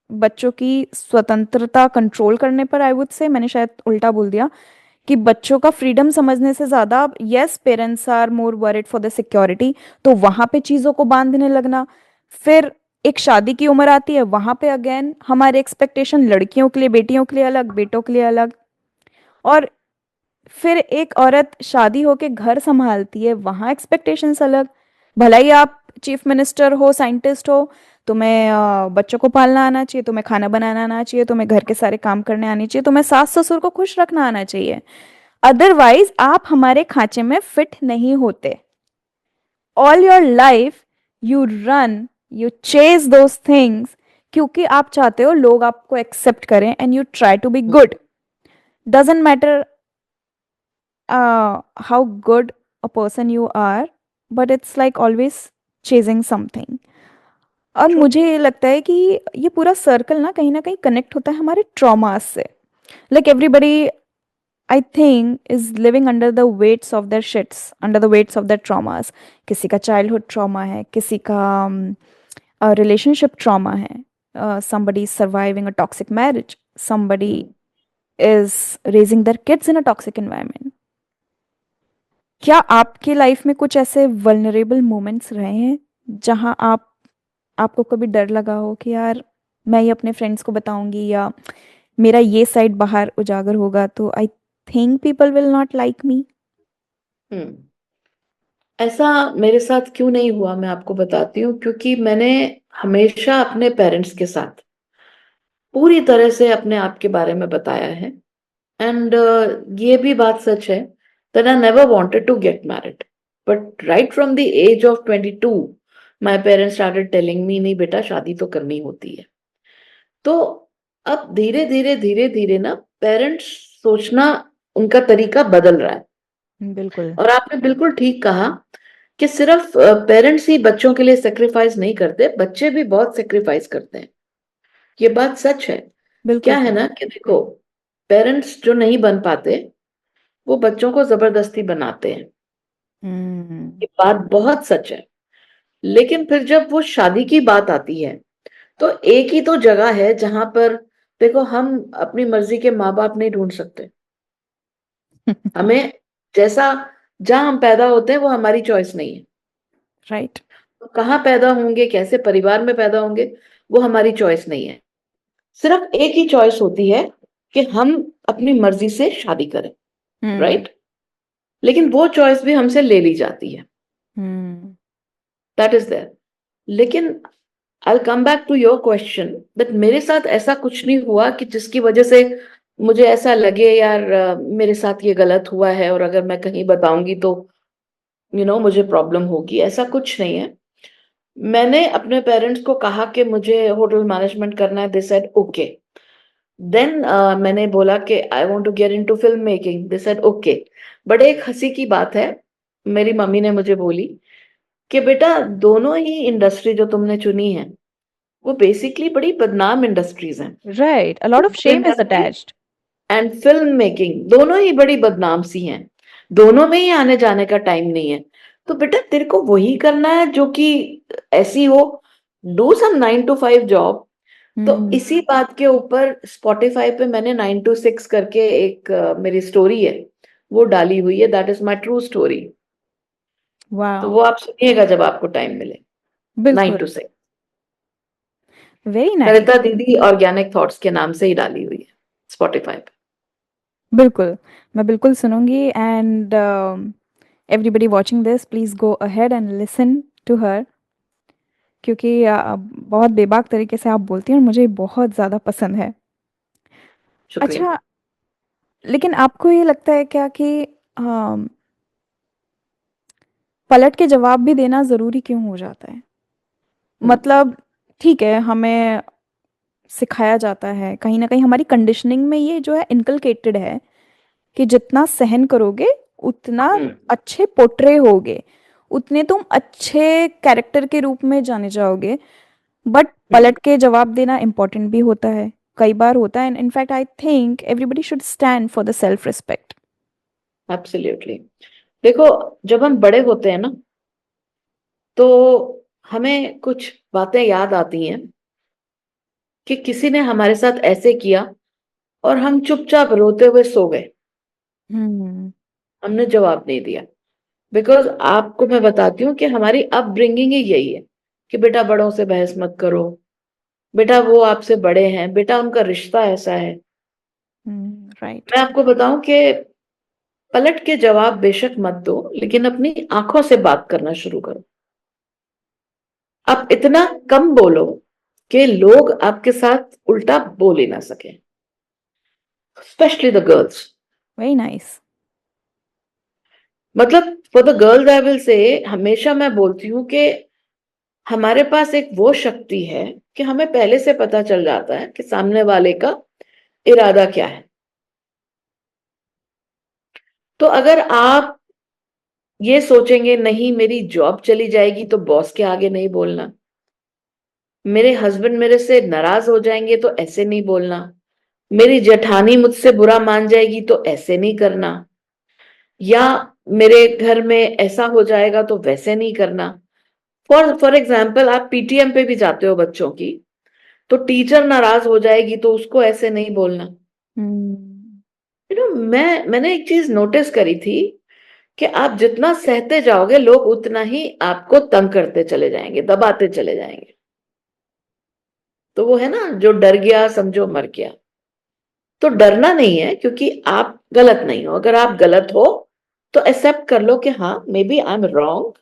Speaker 1: बच्चों की स्वतंत्रता कंट्रोल करने पर। आई वुड से, मैंने शायद उल्टा बोल दिया, कि बच्चों का फ्रीडम समझने से ज्यादा, yes, parents are more worried for the security, तो वहां पे चीजों को बांधने लगना। फिर एक शादी की उम्र आती है, वहां पे अगेन हमारे एक्सपेक्टेशन लड़कियों के लिए, बेटियों के लिए अलग, बेटों के लिए अलग। और फिर एक औरत शादी होके घर संभालती है, वहां एक्सपेक्टेशंस अलग। भला ही आप चीफ मिनिस्टर हो, साइंटिस्ट हो, तुम्हें बच्चों को पालना आना चाहिए, तुम्हें खाना बनाना आना चाहिए, तुम्हें घर के सारे काम करने आने चाहिए, तुम्हें सास ससुर को खुश रखना आना चाहिए। अदरवाइज आप हमारे खांचे में फिट नहीं होते। All your life you run, you chase those things, क्योंकि आप चाहते हो लोग आपको एक्सेप्ट करें, and you try to be good. Doesn't matter how good a person you are, but it's like always chasing something. और
Speaker 2: ट्रू।
Speaker 1: मुझे ये लगता है कि ये पूरा सर्कल ना कहीं कनेक्ट होता है हमारे ट्रॉमास से। Like everybody, I think, is living under the weights of their shits, under the weights of their traumas. किसी का चाइल्डहुड ट्रॉमा है, किसी का रिलेशनशिप ट्रॉमा है, somebody surviving a toxic marriage, somebody is raising their kids in a toxic environment. क्या आपके लाइफ में कुछ ऐसे वल्नरेबल मोमेंट्स रहे हैं जहां आपको कभी डर लगा हो कि यार मैं ये अपने फ्रेंड्स को बताऊंगी या मेरा ये साइड बाहर उजागर होगा तो I think people will not like me?
Speaker 2: Hmm. ऐसा मेरे साथ क्यों नहीं हुआ, मैं आपको बताती हूँ। क्योंकि मैंने हमेशा अपने पेरेंट्स के साथ पूरी तरह से अपने आप के बारे में बताया है। एंड ये भी बात सच है that I never wanted to get married. But right from the age of 22, my parents started telling me, नहीं बेटा शादी तो करनी होती है। तो अब धीरे धीरे ना पेरेंट्स सोचना, उनका तरीका बदल रहा है।
Speaker 1: बिल्कुल।
Speaker 2: और आपने बिल्कुल ठीक कहा कि सिर्फ पेरेंट्स ही बच्चों के लिए सेक्रीफाइस नहीं करते, बच्चे भी बहुत सेक्रीफाइस करते हैं। ये बात सच है।
Speaker 1: बिल्कुल
Speaker 2: क्या है
Speaker 1: सही।
Speaker 2: ना कि देखो, पेरेंट्स जो नहीं बन पाते वो बच्चों को जबरदस्ती बनाते हैं।
Speaker 1: हम्म।
Speaker 2: ये बात बहुत सच है। लेकिन फिर जब वो शादी की बात आती है तो एक ही तो जगह है जहां पर, देखो, हम अपनी मर्जी के माँ बाप नहीं ढूंढ सकते। हमें जैसा, जहां हम पैदा होते हैं वो हमारी चॉइस नहीं है।
Speaker 1: राइट।
Speaker 2: तो कहाँ पैदा होंगे, कैसे परिवार में पैदा होंगे, वो हमारी चॉइस नहीं है। सिर्फ एक ही चॉइस होती है कि हम अपनी मर्जी से शादी करें।
Speaker 1: हम्म।
Speaker 2: राइट। लेकिन वो चॉइस भी हमसे ले ली जाती है।
Speaker 1: हम्म।
Speaker 2: That is there. लेकिन I come back to your question that मेरे साथ ऐसा कुछ नहीं हुआ कि जिसकी वजह से मुझे ऐसा लगे यार मेरे साथ ये गलत हुआ है और अगर मैं कहीं बताऊंगी तो मुझे प्रॉब्लम होगी। ऐसा कुछ नहीं है। मैंने अपने पेरेंट्स को कहा कि मुझे होटल मैनेजमेंट करना है, दे सेड ओके। देन मैंने बोला कि I want to get into film making, they said okay. But एक हंसी की बात है, मेरी मम्मी ने मुझे बोली कि बेटा दोनों ही इंडस्ट्री जो तुमने चुनी है वो बेसिकली बड़ी बदनाम इंडस्ट्रीज हैं।
Speaker 1: Right, a lot of
Speaker 2: hotel
Speaker 1: Shem is
Speaker 2: industry
Speaker 1: attached.
Speaker 2: And film making दोनों ही बड़ी बदनाम सी हैं। दोनों में ही आने जाने का टाइम नहीं है। तो बेटा तेरे को वही करना है जो कि ऐसी हो, डू सम 9 to 5 जॉब। तो
Speaker 1: हम्म।
Speaker 2: इसी बात के ऊपर स्पॉटिफाई पे मैंने 9 to 6 करके एक मेरी स्टोरी है वो डाली हुई है, that is my true story. तो
Speaker 1: वाओ।
Speaker 2: वो आप सुनिएगा जब आपको टाइम मिले। नाइन
Speaker 1: बिल्कुल।
Speaker 2: Two six
Speaker 1: very nice.
Speaker 2: Sarita didi organic thoughts के नाम से ही डाली हुई है स्पॉटिफाई पे।
Speaker 1: बिल्कुल, मैं बिल्कुल सुनूंगी। And everybody watching this, please go ahead and listen to her, क्योंकि बहुत बेबाक तरीके से आप बोलती हैं और मुझे बहुत ज़्यादा पसंद है।
Speaker 2: शुक्रिया।
Speaker 1: अच्छा, लेकिन आपको ये लगता है क्या कि अम, पलट के जवाब भी देना ज़रूरी क्यों हो जाता है?
Speaker 2: हम्म।
Speaker 1: मतलब ठीक है, हमें सिखाया जाता है, कहीं न कहीं हमारी कंडीशनिंग में ये जो है इनकलकेटेड है कि जितना सहन करोगे उतना
Speaker 2: हम्म।
Speaker 1: अच्छे पोर्ट्रे होगे, उतने तुम अच्छे कैरेक्टर के रूप में जाने जाओगे। बट
Speaker 2: हम्म।
Speaker 1: पलट के जवाब देना इम्पोर्टेंट भी होता है, कई बार होता है। In fact I think everybody should stand for the self respect.
Speaker 2: Absolutely. देखो, जब हम बड़े होते हैं ना तो हमें कुछ बातें याद आती हैं कि किसी ने हमारे साथ ऐसे किया और हम चुपचाप रोते हुए सो गए।
Speaker 1: हम्म।
Speaker 2: हमने जवाब नहीं दिया। बिकॉज आपको मैं बताती हूँ कि हमारी अपब्रिंगिंग ही यही है कि बेटा बड़ों से बहस मत करो, बेटा वो आपसे बड़े हैं, बेटा उनका रिश्ता ऐसा है।
Speaker 1: राइट।
Speaker 2: मैं आपको बताऊं कि पलट के जवाब बेशक मत दो, लेकिन अपनी आंखों से बात करना शुरू करो। आप इतना कम बोलो कि लोग आपके साथ उल्टा बोल ही ना सके, specially the girls.
Speaker 1: Very nice.
Speaker 2: मतलब for the girls I will say, हमेशा मैं बोलती हूँ कि हमारे पास एक वो शक्ति है कि हमें पहले से पता चल जाता है कि सामने वाले का इरादा क्या है। तो अगर आप ये सोचेंगे नहीं मेरी जॉब चली जाएगी तो बॉस के आगे नहीं बोलना, मेरे हस्बैंड मेरे से नाराज हो जाएंगे तो ऐसे नहीं बोलना, मेरी जेठानी मुझसे बुरा मान जाएगी तो ऐसे नहीं करना, या मेरे घर में ऐसा हो जाएगा तो वैसे नहीं करना। फॉर एग्जाम्पल, आप पीटीएम पे भी जाते हो बच्चों की, तो टीचर नाराज हो जाएगी तो उसको ऐसे नहीं बोलना।
Speaker 1: हम्म।
Speaker 2: मैंने एक चीज नोटिस करी थी कि आप जितना सहते जाओगे लोग उतना ही आपको तंग करते चले जाएंगे, दबाते चले जाएंगे। तो वो है ना, जो डर गया समझो मर गया। तो डरना नहीं है, क्योंकि आप गलत नहीं हो। अगर आप गलत हो तो एक्सेप्ट कर लो कि हाँ, maybe I am wrong,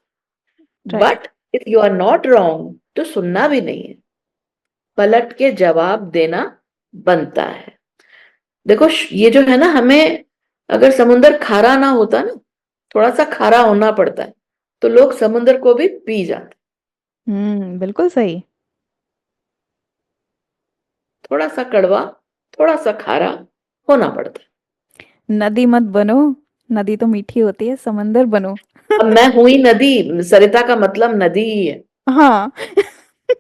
Speaker 1: right.
Speaker 2: But if you are not wrong तो सुनना भी नहीं है, पलट के जवाब देना बनता है। देखो ये जो है ना, हमें अगर समुंदर खारा ना होता ना, थोड़ा सा खारा होना पड़ता है, तो लोग समुंदर को भी पी जाते।
Speaker 1: बिल्कुल सही।
Speaker 2: थोड़ा सा कड़वा, थोड़ा सा खारा होना पड़ता है।
Speaker 1: नदी मत बनो, नदी तो मीठी होती है, समंदर बनो।
Speaker 2: अब मैं हुई नदी, सरिता का मतलब नदी ही है।
Speaker 1: हाँ।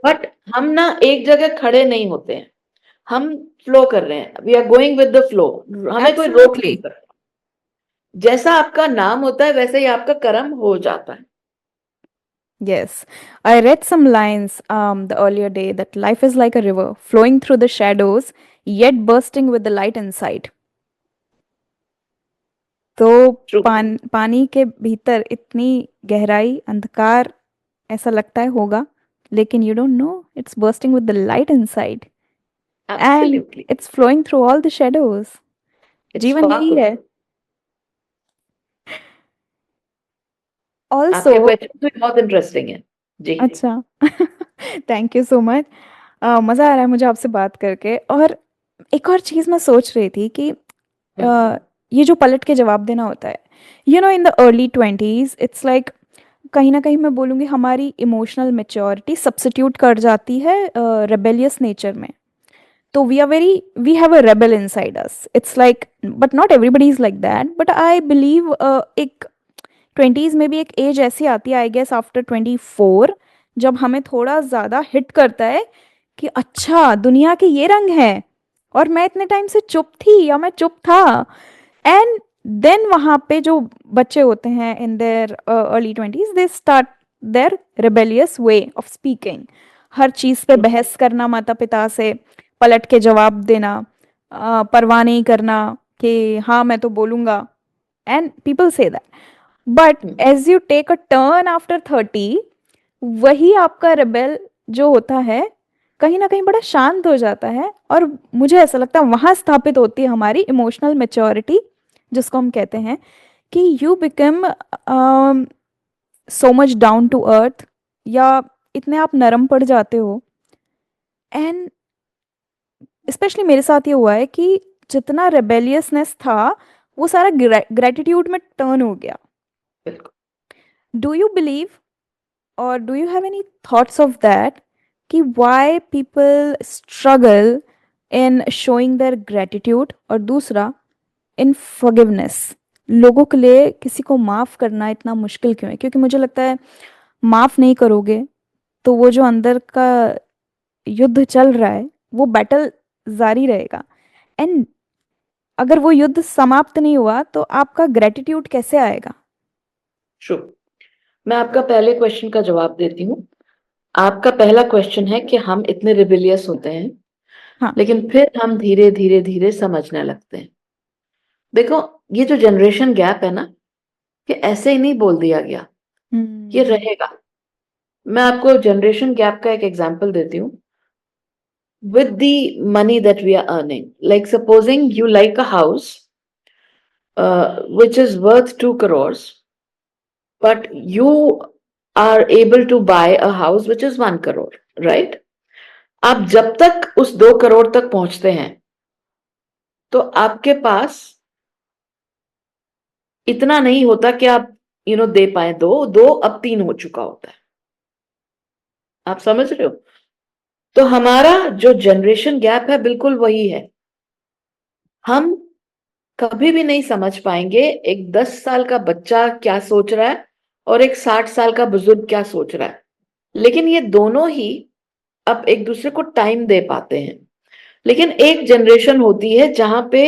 Speaker 2: बट हम ना एक जगह खड़े नहीं होते हैं, हम फ्लो कर रहे हैं, we are going with the flow. हमें कोई रोक
Speaker 1: एब्सोल्युटली।
Speaker 2: नहीं सकता। जैसा आपका नाम होता है वैसे ही आपका कर्म हो जाता है।
Speaker 1: Yes, I read some lines the earlier day that life is like a river flowing through the shadows, yet bursting with the light inside. तो
Speaker 2: ट्रू।
Speaker 1: पानी के भीतर इतनी गहराई, अंधकार ऐसा लगता है होगा, लेकिन you don't know it's bursting with the light inside and
Speaker 2: absolutely.
Speaker 1: It's flowing through all the shadows.
Speaker 2: It's
Speaker 1: जीवन यही है।
Speaker 2: पावरफुल।
Speaker 1: ऑल्सो।
Speaker 2: आपके क्वेश्चन भी बहुत इंटरेस्टिंग है। जी।
Speaker 1: अच्छा। Thank you so much. मज़ा आ रहा है मुझे आपसे बात करके। और एक और चीज़ मैं सोच रही थी कि
Speaker 2: हम्म।
Speaker 1: ये जो पलट के जवाब देना होता है, in the early 20s it's like, कहीं ना कहीं मैं बोलूँगी हमारी इमोशनल मेच्योरिटी सब्स्टिट्यूट कर जाती है रेबेलियस नेचर में। तो we have a rebel inside us, it's like, but not everybody is like that, but I believe एक 20s में भी एक एज ऐसी आती है, आई गेस आफ्टर 24, जब हमें थोड़ा ज़्यादा हिट करता है कि अच्छा दुनिया के ये रंग हैं, और मैं इतने टाइम से चुप थी या मैं चुप था। एंड देन वहाँ पे जो बच्चे होते हैं in their early 20s, they start their rebellious way of speaking. हर चीज़ पे बहस करना माता पिता से, पलट के जवाब देना, परवाह नहीं करना कि हाँ मैं तो बोलूँगा। एंड पीपल से that, but
Speaker 2: hmm.
Speaker 1: As you take a turn after 30, वही आपका रिबेल जो होता है कहीं ना कहीं बड़ा शांत हो जाता है। और मुझे ऐसा लगता है वहाँ स्थापित होती है हमारी इमोशनल मेच्योरिटी, जिसको हम कहते हैं कि you become so much down to earth, या इतने आप नरम पड़ जाते हो। एंड स्पेशली मेरे साथ ये हुआ है कि जितना रेबेलियसनेस था वो सारा ग्रेटिट्यूड में टर्न हो गया।
Speaker 2: बिल्कुल।
Speaker 1: Do you believe, or do you have any thoughts of that, कि why people struggle in showing their gratitude, और दूसरा in forgiveness, लोगों के लिए किसी को माफ़ करना इतना मुश्किल क्यों है? क्योंकि मुझे लगता है माफ़ नहीं करोगे तो वो जो अंदर का युद्ध चल रहा है वो बैटल जारी रहेगा। एंड अगर वो युद्ध समाप्त नहीं हुआ तो आपका ग्रेटिट्यूड कैसे आएगा?
Speaker 2: ट्रू। मैं आपका पहले क्वेश्चन का जवाब देती हूँ। आपका पहला क्वेश्चन है कि हम इतने रिबिलियस होते हैं,
Speaker 1: हाँ।
Speaker 2: लेकिन फिर हम धीरे धीरे धीरे समझने लगते हैं। देखो, ये जो जनरेशन गैप है ना, ये ऐसे ही नहीं बोल दिया गया, ये
Speaker 1: हम्म।
Speaker 2: रहेगा। मैं आपको जनरेशन गैप का एक एग्जांपल देती हूँ। With the money that we are earning, like supposing you like a house which is worth 2 crores, but you are able to buy a house which is 1 crore, right? आप जब तक उस 2 करोड़ तक पहुंचते हैं तो आपके पास इतना नहीं होता कि आप दे पाए। दो दो अब 3 हो चुका होता है। आप समझ रहे हो? तो हमारा जो जनरेशन गैप है बिल्कुल वही है। हम कभी भी नहीं समझ पाएंगे एक 10 साल का बच्चा क्या सोच रहा है और एक 60 साल का बुजुर्ग क्या सोच रहा है। लेकिन ये दोनों ही आप एक दूसरे को टाइम दे पाते हैं। लेकिन एक जनरेशन होती है जहां पे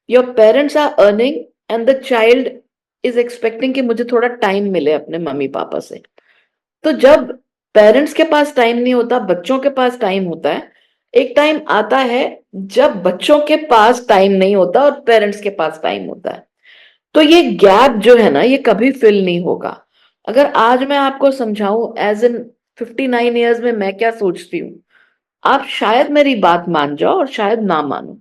Speaker 2: your parents are earning and the child is expecting कि मुझे थोड़ा टाइम मिले अपने मम्मी पापा से। तो जब पेरेंट्स के पास टाइम नहीं होता, बच्चों के पास टाइम होता है। एक टाइम आता है जब बच्चों के पास टाइम नहीं होता और पेरेंट्स के पास टाइम होता है। तो ये गैप जो है ना, ये कभी फिल नहीं होगा। अगर आज मैं आपको समझाऊं एज इन 59 ईयर्स में मैं क्या सोचती हूँ, आप शायद मेरी बात मान जाओ और शायद ना मानो।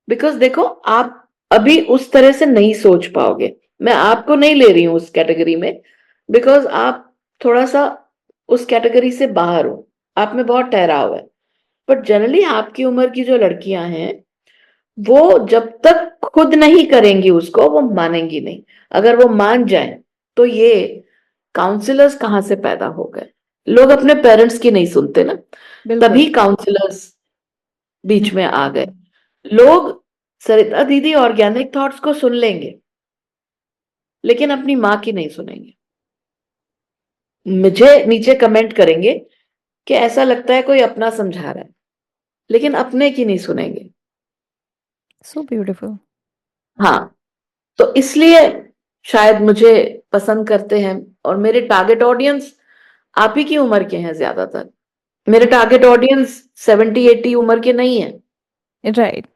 Speaker 2: बिकॉज देखो, आप अभी उस तरह से नहीं सोच पाओगे। मैं आपको नहीं ले रही हूँ उस कैटेगरी में, बिकॉज आप थोड़ा सा उस कैटेगरी से बाहर हो, आप में बहुत ठहराव है। बट जनरली आपकी उम्र की जो लड़कियां हैं, वो जब तक खुद नहीं करेंगी उसको, वो मानेंगी नहीं। अगर वो मान जाए तो ये काउंसलर्स कहाँ से पैदा हो गए? लोग अपने पेरेंट्स की नहीं सुनते ना,
Speaker 1: बिल्कुल।
Speaker 2: तभी काउंसलर्स
Speaker 1: हुँ,
Speaker 2: बीच में आ गए। लोग सरिता दीदी ऑर्गेनिक थॉट्स को सुन लेंगे, लेकिन अपनी माँ की नहीं सुनेंगे। मुझे नीचे कमेंट करेंगे कि ऐसा लगता है कोई अपना समझा रहा है, लेकिन अपने की नहीं सुनेंगे।
Speaker 1: So beautiful.
Speaker 2: हाँ, तो इसलिए शायद मुझे पसंद करते हैं। और मेरे टारगेट ऑडियंस आप ही की उम्र के हैं ज्यादातर। मेरे टारगेट ऑडियंस 70-80 उम्र के नहीं है।
Speaker 1: राइट।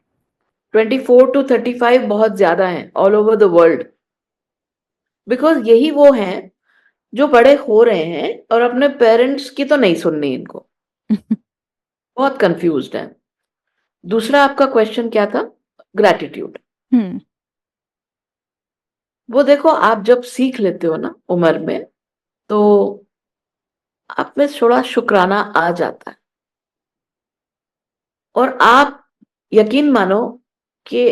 Speaker 2: 24 to 35 बहुत ज्यादा हैं all over the world. Because यही वो हैं जो बड़े हो रहे हैं और अपने पेरेंट्स की तो नहीं सुननी इनको, बहुत कंफ्यूज्ड है। दूसरा आपका क्वेश्चन क्या था? ग्रैटिट्यूड।
Speaker 1: हुँ,
Speaker 2: वो देखो, आप जब सीख लेते हो ना उम्र में, तो आप में थोड़ा शुक्राना आ जाता है। और आप यकीन मानो कि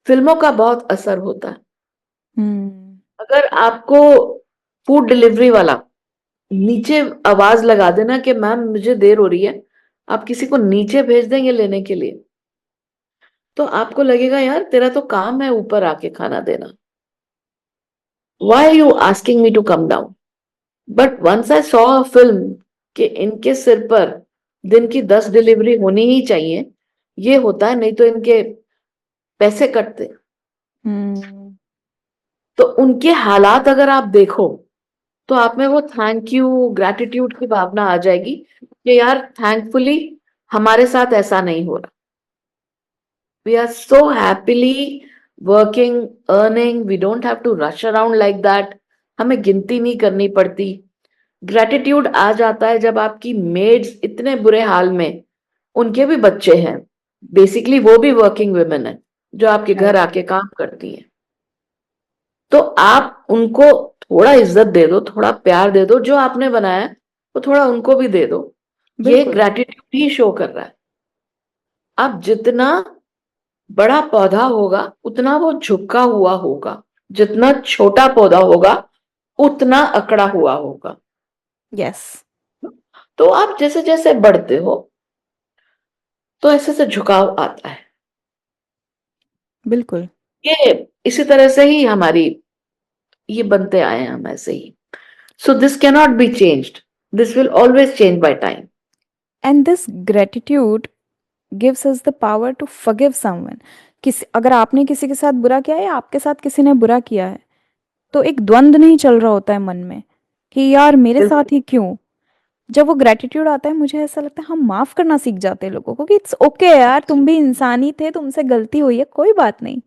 Speaker 2: फिल्मों का बहुत असर होता है।
Speaker 1: हुँ,
Speaker 2: अगर आपको फूड डिलीवरी वाला नीचे आवाज लगा देना कि मैम मुझे देर हो रही है, आप किसी को नीचे भेज देंगे लेने के लिए, तो आपको लगेगा यार तेरा तो काम है ऊपर आके खाना देना, why are you asking me to come down? But once I saw a film कि इनके सिर पर दिन की 10 डिलीवरी होनी ही चाहिए, ये होता है, नहीं तो इनके पैसे कटते।
Speaker 1: हुँ,
Speaker 2: तो उनके हालात अगर आप देखो, तो आप में वो थैंक यू ग्रैटिट्यूड की भावना आ जाएगी कि यार थैंकफुली हमारे साथ ऐसा नहीं हो रहा। We are so happily working, earning, we don't have to rush around like that. हमें गिनती नहीं करनी पड़ती। ग्रैटिट्यूड आ जाता है जब आपकी मेड्स इतने बुरे हाल में, उनके भी बच्चे हैं, बेसिकली वो भी वर्किंग वुमेन है जो आपके घर
Speaker 1: राइट।
Speaker 2: आके काम करती हैं। तो आप उनको थोड़ा इज्जत दे दो, थोड़ा प्यार दे दो, जो आपने बनाया है वो थोड़ा उनको भी दे दो। ये
Speaker 1: बिल्कुल,
Speaker 2: ग्रैटिट्यूड ही शो कर रहा है। अब जितना बड़ा पौधा होगा उतना वो झुका हुआ होगा, जितना छोटा पौधा होगा उतना अकड़ा हुआ होगा।
Speaker 1: यस,
Speaker 2: तो आप जैसे जैसे बढ़ते हो, तो ऐसे से झुकाव आता है।
Speaker 1: बिल्कुल।
Speaker 2: ये इसी तरह से ही हमारी ये बनते आए हैं हम ऐसे ही। So this can not be changed, this will always change by time.
Speaker 1: And this gratitude gives us the power to forgive someone. किसी अगर आपने किसी के साथ बुरा किया है या आपके साथ किसी ने बुरा किया है, तो एक द्वंद नहीं चल रहा होता है मन में कि यार मेरे साथ ही क्यों। जब वो ग्रैटिट्यूड आता है, मुझे ऐसा लगता है हम माफ करना सीख जाते हैं लोगों को कि इट्स ओके यार, तुम भी इंसान ही थे, तुमसे गलती हुई है, कोई बात नहीं।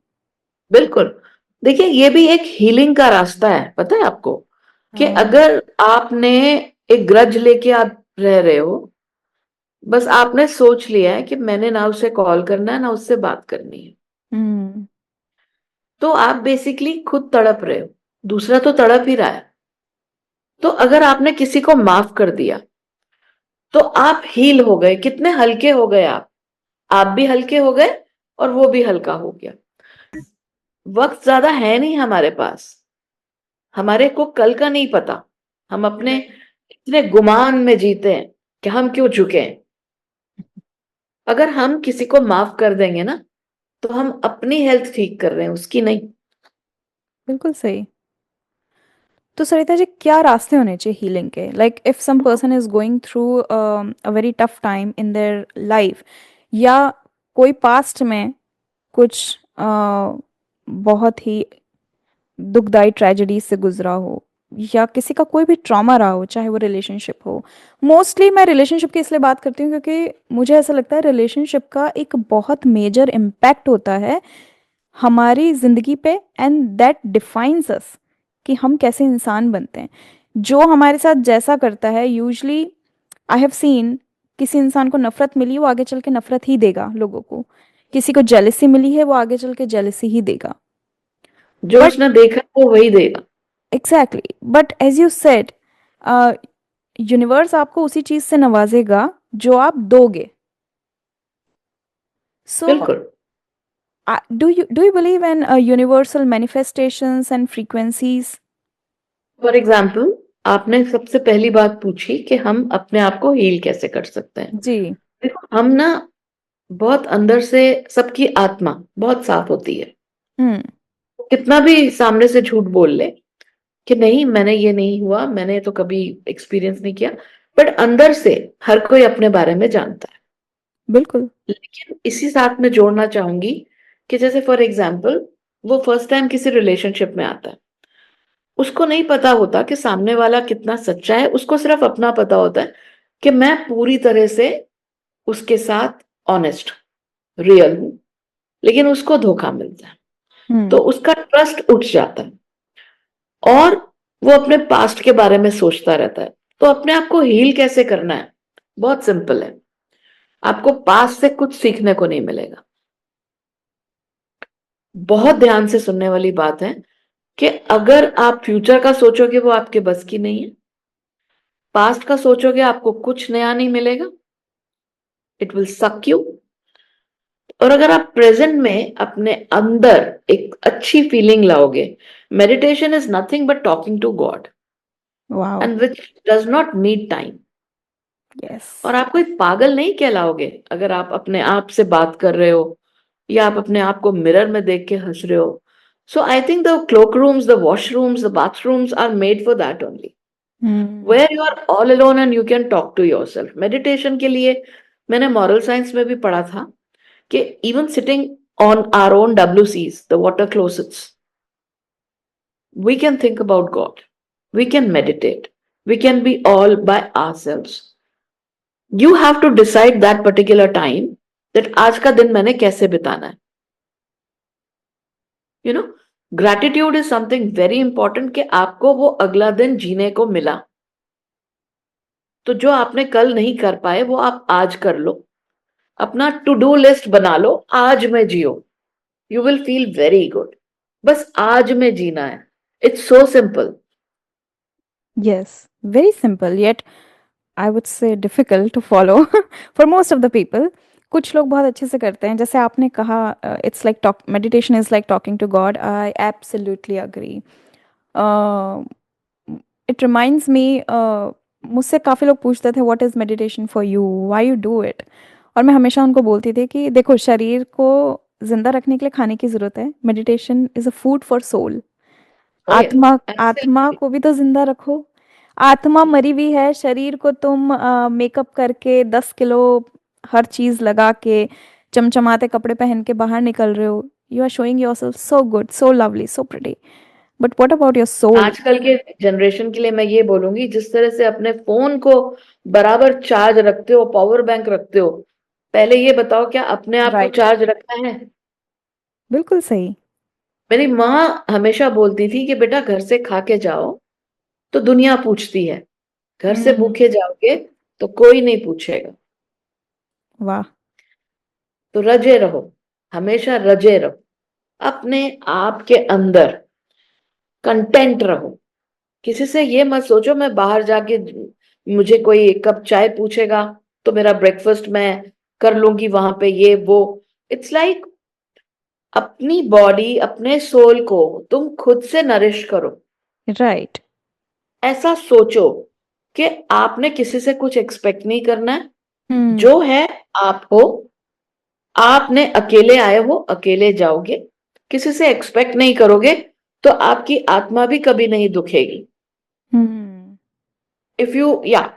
Speaker 2: बिल्कुल। देखिए, ये भी एक हीलिंग का रास्ता है, पता है आपको? कि
Speaker 1: हाँ।
Speaker 2: अगर आपने एक ग्रज लेके आप रह रहे हो, बस आपने सोच लिया है कि मैंने ना उसे कॉल करना है ना उससे बात करनी है,
Speaker 1: हम्म।
Speaker 2: तो आप बेसिकली खुद तड़प रहे हो, दूसरा तो तड़प ही रहा है। तो अगर आपने किसी को माफ कर दिया, तो आप हील हो गए, कितने हल्के हो गए आप भी हल्के हो गए और वो भी हल्का हो गया। वक्त ज्यादा है नहीं हमारे पास, हमारे को कल का नहीं पता। हम अपने इतने गुमान में जीते हैं कि हम क्यों झुके हैं। अगर हम किसी को माफ कर देंगे ना, तो हम अपनी हेल्थ ठीक कर रहे हैं, उसकी नहीं।
Speaker 1: बिल्कुल सही। तो सरिता जी, क्या रास्ते होने चाहिए हीलिंग के? Like if some person is going through a very tough time in their life, या कोई पास्ट में कुछ बहुत ही दुखदाई ट्रेजेडी से गुजरा हो, या किसी का कोई भी ट्रॉमा रहा हो, चाहे वो रिलेशनशिप हो। मोस्टली मैं रिलेशनशिप की इसलिए बात करती हूँ क्योंकि मुझे ऐसा लगता है रिलेशनशिप का एक बहुत मेजर इम्पैक्ट होता है हमारी ज़िंदगी पे, एंड दैट डिफाइंस अस कि हम कैसे इंसान बनते हैं। जो हमारे साथ जैसा करता है, यूजली आई हैव सीन, किसी इंसान को नफरत मिली, वो आगे चल के नफरत ही देगा लोगों को। किसी को जेलसी मिली है, वो आगे चल के जेलसी ही देगा।
Speaker 2: जो
Speaker 1: बट
Speaker 2: उसने देखा वो वही देगा।
Speaker 1: Exactly, but as you said, universe आपको उसी चीज से नवाजेगा जो आप दोगे। सो
Speaker 2: बिल्कुल।
Speaker 1: Do you believe in universal manifestations and frequencies?
Speaker 2: For example, आपने सबसे पहली बात पूछी कि हम अपने आप को हील कैसे कर सकते हैं।
Speaker 1: जी।
Speaker 2: देखो, हम ना बहुत अंदर से, सबकी आत्मा बहुत साफ होती है।
Speaker 1: हम्म।
Speaker 2: कितना भी सामने से झूठ बोल ले कि नहीं मैंने ये नहीं हुआ, मैंने तो कभी एक्सपीरियंस नहीं किया, बट अंदर से हर कोई अपने बारे में जानता है।
Speaker 1: बिल्कुल।
Speaker 2: लेकिन इसी साथ में जोड़ना चाहूंगी कि जैसे फॉर एग्जाम्पल, वो फर्स्ट टाइम किसी रिलेशनशिप में आता है, उसको नहीं पता होता कि सामने वाला कितना सच्चा है, उसको सिर्फ अपना पता होता है कि मैं पूरी तरह से उसके साथ ऑनेस्ट, रियल हूं। लेकिन उसको धोखा मिलता है, तो
Speaker 1: हम्म।
Speaker 2: उसका ट्रस्ट उठ जाता है, और वो अपने पास्ट के बारे में सोचता रहता है। तो अपने आप को हील कैसे करना है? बहुत सिंपल है। आपको पास्ट से कुछ सीखने को नहीं मिलेगा। बहुत ध्यान से सुनने वाली बात है कि अगर आप फ्यूचर का सोचोगे वो आपके बस की नहीं है, पास्ट का सोचोगे आपको कुछ नया नहीं मिलेगा, इट विल सक यू। और अगर आप प्रेजेंट में अपने अंदर एक अच्छी फीलिंग लाओगे, meditation is nothing but talking to God,
Speaker 1: wow.
Speaker 2: And which does not need time.
Speaker 1: Yes.
Speaker 2: और आप कोई पागल नहीं कहलाओगे अगर आप अपने आप से बात कर रहे हो, या आप अपने आप को मिरर में देख के हंस रहे हो। So I think the cloak rooms, the washrooms, the bathrooms are made for that only,
Speaker 1: hmm.
Speaker 2: Where you are all alone and you can talk to yourself. Meditation के लिए मैंने मॉरल साइंस में भी पढ़ा था कि even sitting on our own WCs, the water closets, we can think about God. We can meditate. We can be all by ourselves. You have to decide that particular time that आज का दिन मैंने कैसे बिताना है. You know, gratitude is something very important कि आपको वो अगला दिन जीने को मिला. तो जो आपने कल नहीं कर पाए वो आप आज कर लो. अपना टू डू लिस्ट बना लो, आज में जियो. You will feel very good. बस आज में जीना है. It's so simple.
Speaker 1: Yes, very simple, yet I would say difficult to follow for most of the people. कुछ लोग बहुत अच्छे से करते हैं, जैसे आपने कहा, it's like talk, meditation is like talking to God. I absolutely agree. It reminds me, मुझसे काफ़ी लोग पूछते थे what is meditation for you, why you do it. और मैं हमेशा उनको बोलती थी कि देखो, शरीर को जिंदा रखने के लिए खाने की ज़रूरत है, meditation is a food for soul.
Speaker 2: Oh yeah,
Speaker 1: आत्मा, आत्मा
Speaker 2: absolutely.
Speaker 1: को भी तो जिंदा रखो। आत्मा मरी हुई है, शरीर को तुम मेकअप करके 10 किलो हर चीज लगा के चमचमाते कपड़े पहन के बाहर निकल रहे हो। You are showing yourself so good, so lovely, so pretty, but what about your soul?
Speaker 2: आजकल के जनरेशन के लिए मैं ये बोलूंगी, जिस तरह से अपने फोन को बराबर चार्ज रखते हो, पावर बैंक रखते हो, पहले ये बताओ क्या अपने आप को
Speaker 1: राइट।
Speaker 2: चार्ज रखना है?
Speaker 1: बिल्कुल सही।
Speaker 2: मेरी माँ हमेशा बोलती थी कि बेटा घर से खा के जाओ तो दुनिया पूछती है, घर से
Speaker 1: हम्म।
Speaker 2: भूखे जाओगे तो कोई नहीं पूछेगा।
Speaker 1: वाह।
Speaker 2: तो रजे रहो, हमेशा रजे रहो, अपने आप के अंदर कंटेंट रहो। किसी से ये मत सोचो मैं बाहर जाके मुझे कोई एक कप चाय पूछेगा तो मेरा ब्रेकफास्ट मैं कर लूंगी वहां पे, ये वो। इट्स लाइक अपनी बॉडी, अपने सोल को तुम खुद से नरिश करो।
Speaker 1: राइट।
Speaker 2: ऐसा सोचो कि आपने किसी से कुछ एक्सपेक्ट नहीं करना है।
Speaker 1: हम्म।
Speaker 2: जो है आप हो, आपने अकेले आए हो अकेले जाओगे, किसी से एक्सपेक्ट नहीं करोगे, तो आपकी आत्मा भी कभी नहीं दुखेगी।
Speaker 1: Hmm.
Speaker 2: If you, yeah,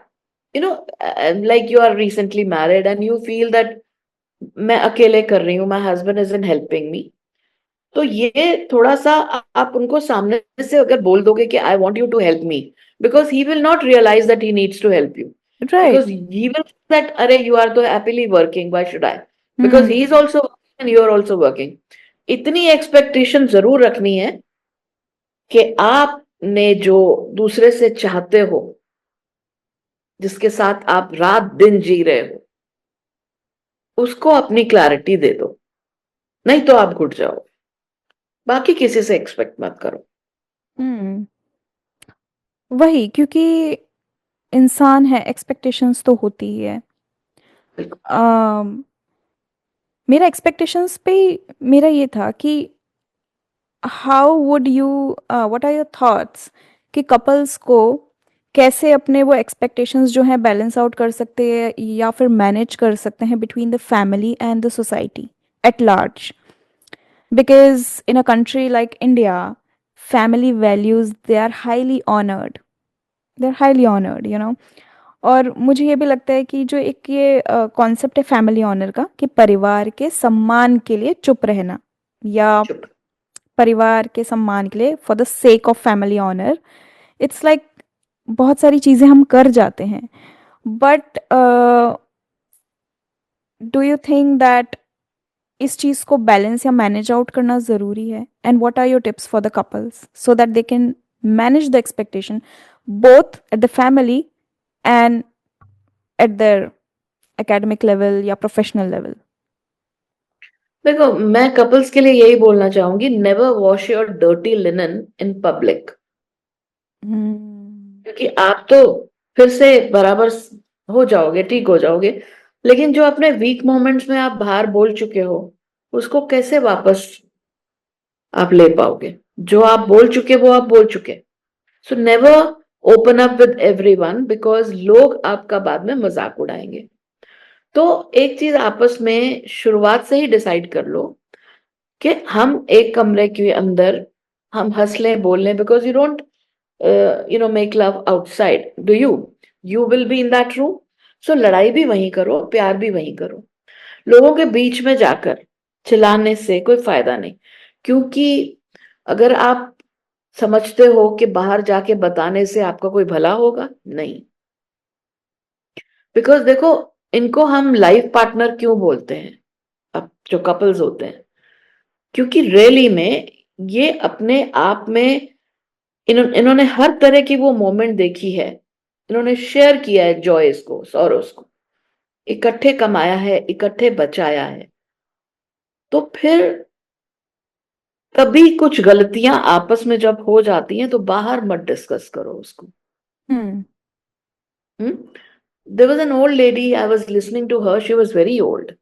Speaker 2: like you are recently married and you feel that मैं अकेले कर रही हूँ, my husband isn't helping me, तो ये थोड़ा सा आप उनको सामने से अगर बोल दोगे कि I want you to help me, because he will not realise that he needs to help you,
Speaker 1: Right.
Speaker 2: Because he will that अरे यू आर तो happily working, why should I, because he is
Speaker 1: Hmm.
Speaker 2: Also and you are also working. इतनी एक्सपेक्टेशन जरूर रखनी है कि आपने जो दूसरे से चाहते हो, जिसके साथ आप रात दिन जी रहे हो, उसको अपनी क्लैरिटी दे दो, नहीं तो आप घुट जाओ. बाकी किसी से एक्सपेक्ट मत करो.
Speaker 1: Hmm. वही, क्योंकि इंसान है, एक्सपेक्टेशंस तो होती ही है.
Speaker 2: बिल्कुल.
Speaker 1: अम, मेरा एक्सपेक्टेशंस पे मेरा ये था कि how would you, what are your thoughts कि कपल्स को कैसे अपने वो एक्सपेक्टेशंस जो हैं बैलेंस आउट कर सकते हैं या फिर मैनेज कर सकते हैं between the family and the society at large. Because in a country like India, family values, they are highly honored. They're highly honored, you know. और मुझे ये भी लगता है कि जो एक ये कॉन्सेप्ट है फैमिली ऑनर का, कि परिवार के सम्मान के लिए चुप रहना, या
Speaker 2: चुप.
Speaker 1: परिवार के सम्मान के लिए for the sake of family honour, it's like बहुत सारी चीज़ें हम कर जाते हैं. But do you think that इस चीज़ को बैलेंस या मैनेज आउट करना ज़रूरी है? And what are your tips for the couples so that they can manage the expectation both at the family and at their academic level या प्रोफेशनल लेवल?
Speaker 2: देखो, मैं कपल्स के लिए यही बोलना चाहूंगी, never wash your dirty linen in public.
Speaker 1: Hmm.
Speaker 2: क्योंकि आप तो फिर से बराबर हो जाओगे, ठीक हो जाओगे, लेकिन जो अपने वीक मोमेंट्स में आप बाहर बोल चुके हो, उसको कैसे वापस आप ले पाओगे? जो आप बोल चुके वो आप बोल चुके. So never open up with everyone, because लोग आपका बाद में मजाक उड़ाएंगे. तो एक चीज आपस में शुरुआत से ही डिसाइड कर लो कि हम एक कमरे के अंदर हम हंस लें, बोल लें, because you don't make love outside, do you? You will be in that room. So लड़ाई भी वहीं करो, प्यार भी वहीं करो. लोगों के बीच में जाकर चिल्लाने से कोई फायदा नहीं. क्योंकि अगर आप समझते हो कि बाहर जाके बताने से आपका कोई भला होगा, नहीं. बिकॉज देखो, इनको हम लाइफ पार्टनर क्यों बोलते हैं, अब जो कपल्स होते हैं, क्योंकि रियली में ये अपने आप में इन्होंने हर तरह की वो मोमेंट देखी है, इन्होंने शेयर किया है जॉयस को, सॉरोस को, इकट्ठे कमाया है, इकट्ठे बचाया है. तो फिर कभी कुछ गलतियां आपस में जब हो जाती हैं तो बाहर मत डिस्कस करो उसको.
Speaker 1: Hmm.
Speaker 2: There was an old lady, I was listening to her, she was very old.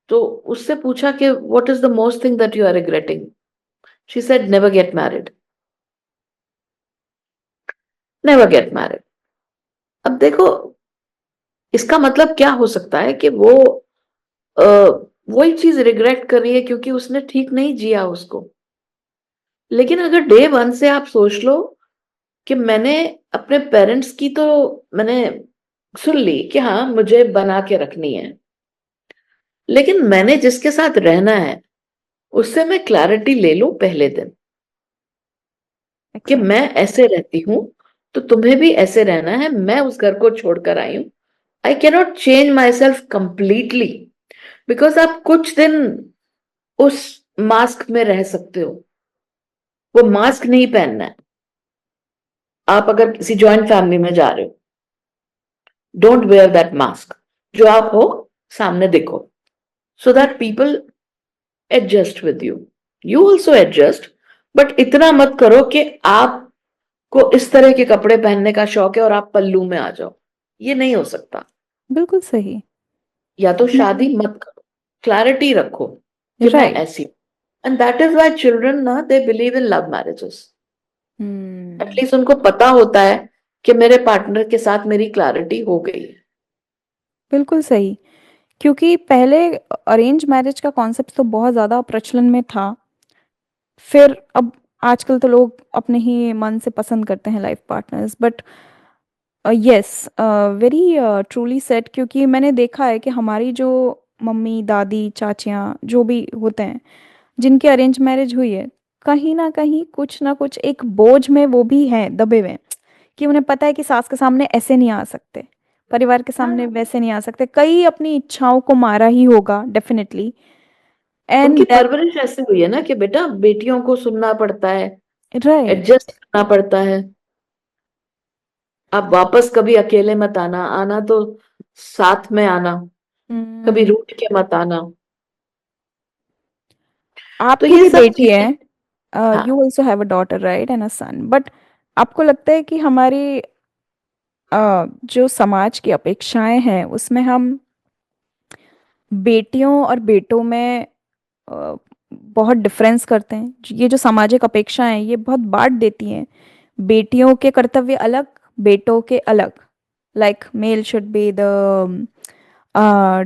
Speaker 2: तो उससे पूछा कि what is the most thing that you are regretting. She said never get married. Never get married. अब देखो, इसका मतलब क्या हो सकता है कि वो वही चीज रिग्रेट कर रही है क्योंकि उसने ठीक नहीं जिया उसको. लेकिन अगर डे वन से आप सोच लो कि मैंने अपने पेरेंट्स की तो मैंने सुन ली कि हाँ मुझे बना के रखनी है, लेकिन मैंने जिसके साथ रहना है उससे मैं क्लैरिटी ले लूं पहले दिन कि मैं
Speaker 1: Exactly.
Speaker 2: ऐसे रहती हूं, तो तुम्हें भी ऐसे रहना है. मैं उस घर को छोड़कर आई हूं. I cannot change my self completely, because आप कुछ दिन उस मास्क में रह सकते हो. वो मास्क नहीं पहनना है. आप अगर किसी जॉइंट फैमिली में जा रहे हो, डोंट वेयर दैट मास्क. जो आप हो सामने दिखो, so that people adjust with you. You also adjust, but इतना मत करो कि आपको इस तरह के कपड़े पहनने का शौक है और आप पल्लू में आ जाओ. ये नहीं हो सकता.
Speaker 1: बिल्कुल सही.
Speaker 2: या तो
Speaker 1: नहीं.
Speaker 2: शादी मत करो, क्लैरिटी रखो कि मैं
Speaker 1: राइट.
Speaker 2: ऐसी. And that is why children ना they believe in love marriages.
Speaker 1: Hmm.
Speaker 2: At least उनको पता होता है कि मेरे पार्टनर के साथ मेरी क्लैरिटी हो गई है.
Speaker 1: बिल्कुल सही. क्योंकि पहले अरेंज मैरिज का कॉन्सेप्ट तो बहुत ज़्यादा प्रचलन में था. फिर अब आजकल तो लोग अपने ही मन से पसंद करते हैं life partners, but yes, very truly said, क्योंकि मैंने देखा है कि हमारी जो मम्मी दादी चाचियाँ जो भी होते हैं जिनकी अरेंज मैरिज हुई है, कहीं ना कुछ एक बोझ में वो भी हैं दबे हुए हैं, कि उन्हें पता है कि सास के सामने ऐसे नहीं आ सकते, परिवार के सामने
Speaker 2: हाँ,
Speaker 1: वैसे नहीं आ सकते, कई अपनी इच्छाओं को मारा ही होगा डेफिनेटली। एंड
Speaker 2: उनकी
Speaker 1: दैट,
Speaker 2: परवरिश ऐसे हुई है ना कि बेटा बेटियों को सुनना पड़ता है,
Speaker 1: राइट।
Speaker 2: एडजस्ट करना पड़ता है। आप वापस कभी अकेले मत आना, आना तो साथ में आना, कभी रूठ के मत आना। तो
Speaker 1: आपकी
Speaker 2: ये
Speaker 1: भी
Speaker 2: सब
Speaker 1: बेटी
Speaker 2: चीजें।
Speaker 1: है,
Speaker 2: हाँ,
Speaker 1: you also have a daughter right and a son, but आपको लगता है कि हमारी जो समाज की अपेक्षाएं हैं उसमें हम बेटियों और बेटों में अ, बहुत डिफरेंस करते हैं? ये जो सामाजिक अपेक्षाएं हैं ये बहुत बांट देती हैं, बेटियों के कर्तव्य अलग, बेटों के अलग। Like male should be the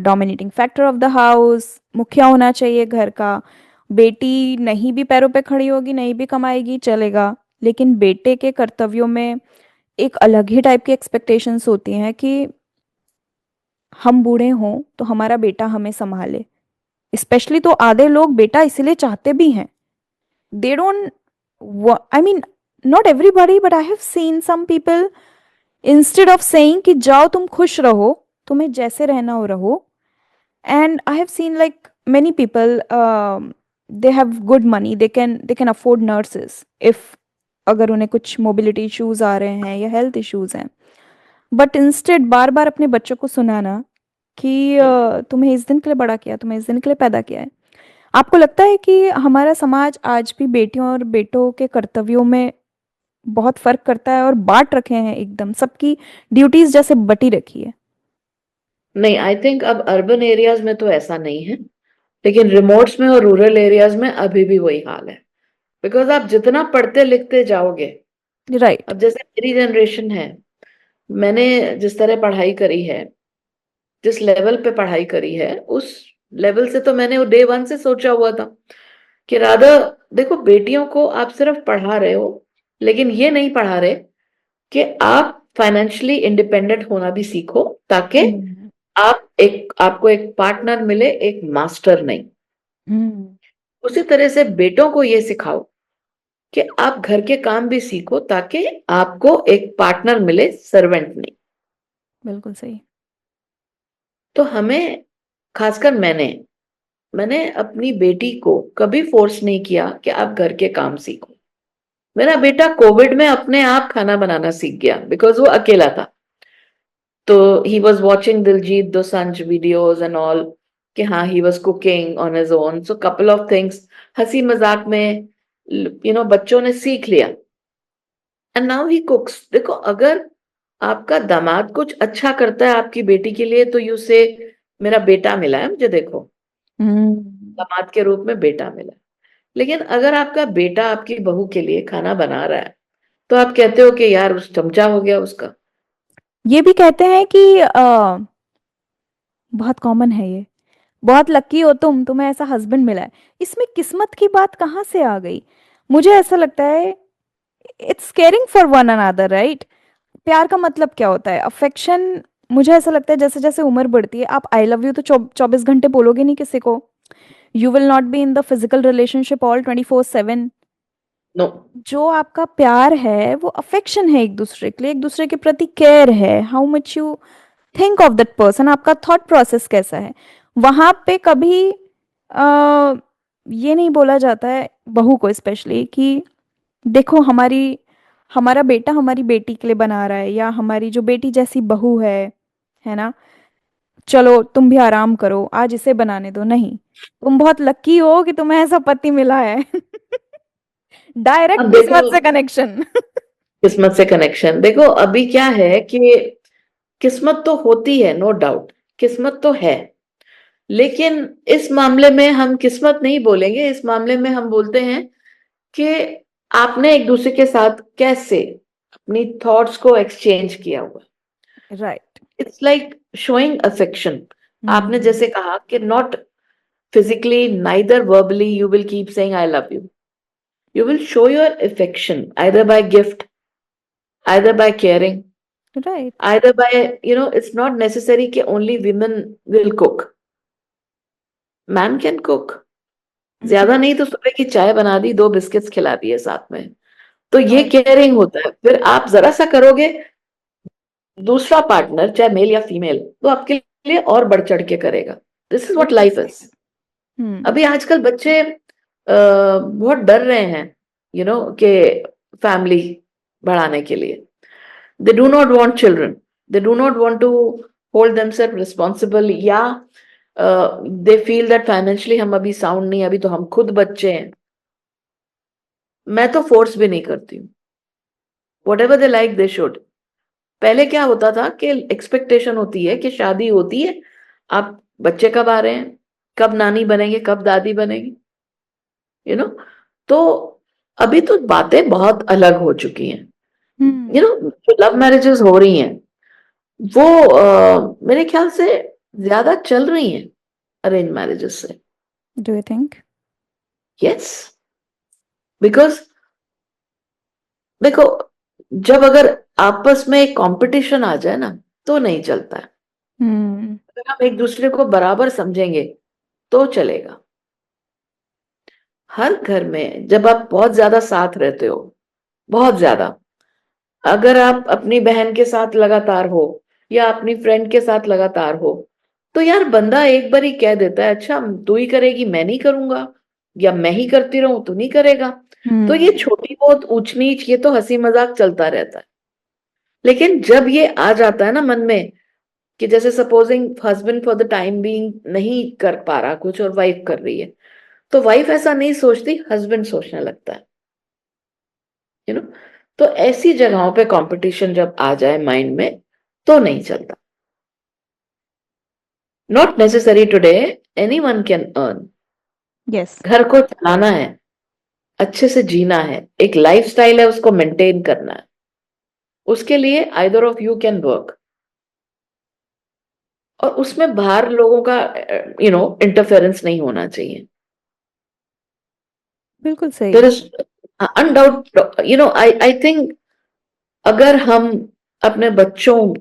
Speaker 1: dominating factor of the house, मुखिया होना चाहिए घर का, बेटी नहीं भी पैरों पे खड़ी होगी, नहीं भी कमाएगी चलेगा, लेकिन बेटे के कर्तव्यों में एक अलग ही टाइप की एक्सपेक्टेशंस होती हैं कि हम बूढ़े हों तो हमारा बेटा हमें संभाले। स्पेशली तो आधे लोग बेटा इसलिए चाहते भी हैं, they don't I mean, not everybody, but I have seen some people, instead of saying कि जाओ तुम खुश रहो, तुम्हें जैसे रहना हो रहो, and I have seen like many people, they have good money, they can afford nurses if अगर उन्हें कुछ मोबिलिटी इश्यूज आ रहे हैं या हेल्थ इश्यूज हैं, बट इंस्टेड बार बार अपने बच्चों को सुनाना कि तुम्हें इस दिन के लिए बड़ा किया, तुम्हें इस दिन के लिए पैदा किया है। आपको लगता है कि हमारा समाज आज भी बेटियों और बेटों के कर्तव्यों में बहुत फर्क करता है और बांट रखे हैं, एकदम सबकी ड्यूटीज जैसे बटी रखी है?
Speaker 2: नहीं, आई थिंक अब अर्बन एरियाज में तो ऐसा नहीं है, लेकिन रिमोट्स में और रूरल एरियाज में अभी भी वही हाल है। बिकॉज आप जितना पढ़ते लिखते जाओगे,
Speaker 1: राइट।
Speaker 2: अब जैसे मेरी जनरेशन है, मैंने जिस तरह पढ़ाई करी है, जिस लेवल पे पढ़ाई करी है, उस लेवल से तो मैंने डे वन से सोचा हुआ था कि राधा, देखो बेटियों को आप सिर्फ पढ़ा रहे हो, लेकिन ये नहीं पढ़ा रहे कि आप फाइनेंशियली इंडिपेंडेंट होना भी सीखो, ताकि
Speaker 1: हम्म।
Speaker 2: आपको एक पार्टनर मिले, एक मास्टर नहीं।
Speaker 1: हम्म।
Speaker 2: उसी तरह से बेटों को ये सिखाओ कि आप घर के काम भी सीखो, ताकि आपको एक पार्टनर मिले, सर्वेंट नहीं।
Speaker 1: बिल्कुल सही।
Speaker 2: तो हमें, खासकर मैंने मैंने अपनी बेटी को कभी फोर्स नहीं किया कि आप घर के काम सीखो। मेरा बेटा कोविड में अपने आप खाना बनाना सीख गया, बिकॉज वो अकेला था। तो he was watching Diljit Dosanjh videos and all, कि हाँ, he was cooking on his own, so couple of things हंसी मजाक में बच्चों ने सीख लिया, एंड नाउ ही कुक्स। देखो, अगर आपका दामाद कुछ अच्छा करता है आपकी बेटी के लिए, तो यू से मेरा बेटा मिला है मुझे, देखो,
Speaker 1: हम्म।
Speaker 2: दामाद के रूप में बेटा मिला है। लेकिन अगर आपका बेटा आपकी बहू के लिए खाना बना रहा है, तो आप कहते हो कि यार उस चमचा हो गया उसका।
Speaker 1: ये भी कहते हैं कि बहुत कॉमन है ये, बहुत लकी हो तुम, तुम्हें ऐसा हस्बैंड मिला है। इसमें किस्मत की बात कहाँ से आ गई? मुझे ऐसा लगता है it's caring for one another, right? प्यार का मतलब क्या होता है? अफेक्शन। मुझे ऐसा लगता है जैसे जैसे उम्र बढ़ती है, आप आई लव यू तो 24 घंटे बोलोगे नहीं किसी को। You will not be in the physical relationship all 24/7।
Speaker 2: No.
Speaker 1: जो आपका प्यार है वो अफेक्शन है, एक दूसरे के लिए, एक दूसरे के प्रति केयर है, how much you think of that person, आपका थॉट प्रोसेस कैसा है। वहां पे कभी आ, ये नहीं बोला जाता है बहू को स्पेशली कि देखो हमारा बेटा हमारी बेटी के लिए बना रहा है, या हमारी जो बेटी जैसी बहू है ना, चलो तुम भी आराम करो, आज इसे बनाने दो। नहीं, तुम बहुत लकी हो कि तुम्हें ऐसा पति मिला है। डायरेक्ट
Speaker 2: अब देखो,
Speaker 1: किस्मत से कनेक्शन।
Speaker 2: किस्मत से कनेक्शन, देखो अभी क्या है कि किस्मत तो होती है, नो डाउट, किस्मत तो है। लेकिन इस मामले में हम किस्मत नहीं बोलेंगे, इस मामले में हम बोलते हैं कि आपने एक दूसरे के साथ कैसे अपनी थॉट्स को एक्सचेंज किया हुआ।
Speaker 1: Right.
Speaker 2: It's like showing affection. आपने
Speaker 1: हम्म।
Speaker 2: जैसे कहा कि not physically, neither verbally, you will keep saying I love you. You will show your affection either by gift, either by caring,
Speaker 1: Right.
Speaker 2: either by, it's not necessary कि only women will cook. Man can cook.
Speaker 1: Mhm.
Speaker 2: ज्यादा नहीं तो सुबह की चाय बना दी, 2 बिस्किट्स खिला दिए साथ में, तो ये
Speaker 1: Right.
Speaker 2: केयरिंग होता है। फिर आप जरा सा करोगे, दूसरा पार्टनर चाहे मेल या फीमेल, तो आपके लिए और बढ़ चढ़ के करेगा। दिस इज व्हाट
Speaker 1: बिल्कुल
Speaker 2: लाइफ
Speaker 1: सही
Speaker 2: इज।
Speaker 1: है। हम्म।
Speaker 2: अभी आजकल बच्चे बहुत डर रहे हैं, कि फैमिली बढ़ाने के लिए। They do not want children, they do not want to hold themselves responsible, या दे फील दैट फाइनेंशियली हम अभी साउंड नहीं, अभी तो हम खुद बच्चे हैं। मैं तो फोर्स भी नहीं करती हूँ। What ever they like they should. पहले क्या होता था कि एक्सपेक्टेशन होती है कि शादी होती है, आप बच्चे कब आ रहे हैं, कब नानी बनेंगे, कब दादी बनेगी, यू नो तो अभी तो बातें बहुत अलग हो चुकी हैं।
Speaker 1: हम्म।
Speaker 2: जो लव मैरिजेस हो रही हैं, वो मेरे ख्याल से ज्यादा चल रही हैं अरेंज मैरिजेस से।
Speaker 1: Do you think?
Speaker 2: Yes, because देखो, जब अगर आपस में एक कंपटीशन आ जाए ना, तो नहीं चलता है।
Speaker 1: हम्म।
Speaker 2: अगर हम एक दूसरे को बराबर समझेंगे तो चलेगा। हर घर में जब आप बहुत ज्यादा साथ रहते हो, बहुत ज्यादा, अगर आप अपनी बहन के साथ लगातार हो या अपनी फ्रेंड के साथ लगातार हो, तो यार बंदा एक बार ही कह देता है, अच्छा तू ही करेगी मैं नहीं करूंगा, या मैं ही करती रहूं तू नहीं करेगा। तो ये
Speaker 1: हम्म।
Speaker 2: छोटी बहुत ऊंच नीच, ये तो हंसी मजाक चलता रहता है। लेकिन जब ये आ जाता है ना मन में, कि जैसे supposing husband for the time being नहीं कर पा रहा कुछ और वाइफ कर रही है, तो वाइफ ऐसा नहीं सोचती, हस्बैंड सोचने लगता है। यू नो तो ऐसी जगहों पे कंपटीशन जब आ जाए माइंड में, तो नहीं चलता। Not necessary today, anyone can earn.
Speaker 1: Yes.
Speaker 2: घर को चलाना है, अच्छे से जीना है, एक लाइफस्टाइल है, उसको मेंटेन करना है। उसके लिए either of you can work, और उसमें बाहर लोगों का इंटरफेरेंस नहीं होना चाहिए।
Speaker 1: बिल्कुल सही।
Speaker 2: देर इज अनडाउट, आई थिंक, अगर हम अपने बच्चों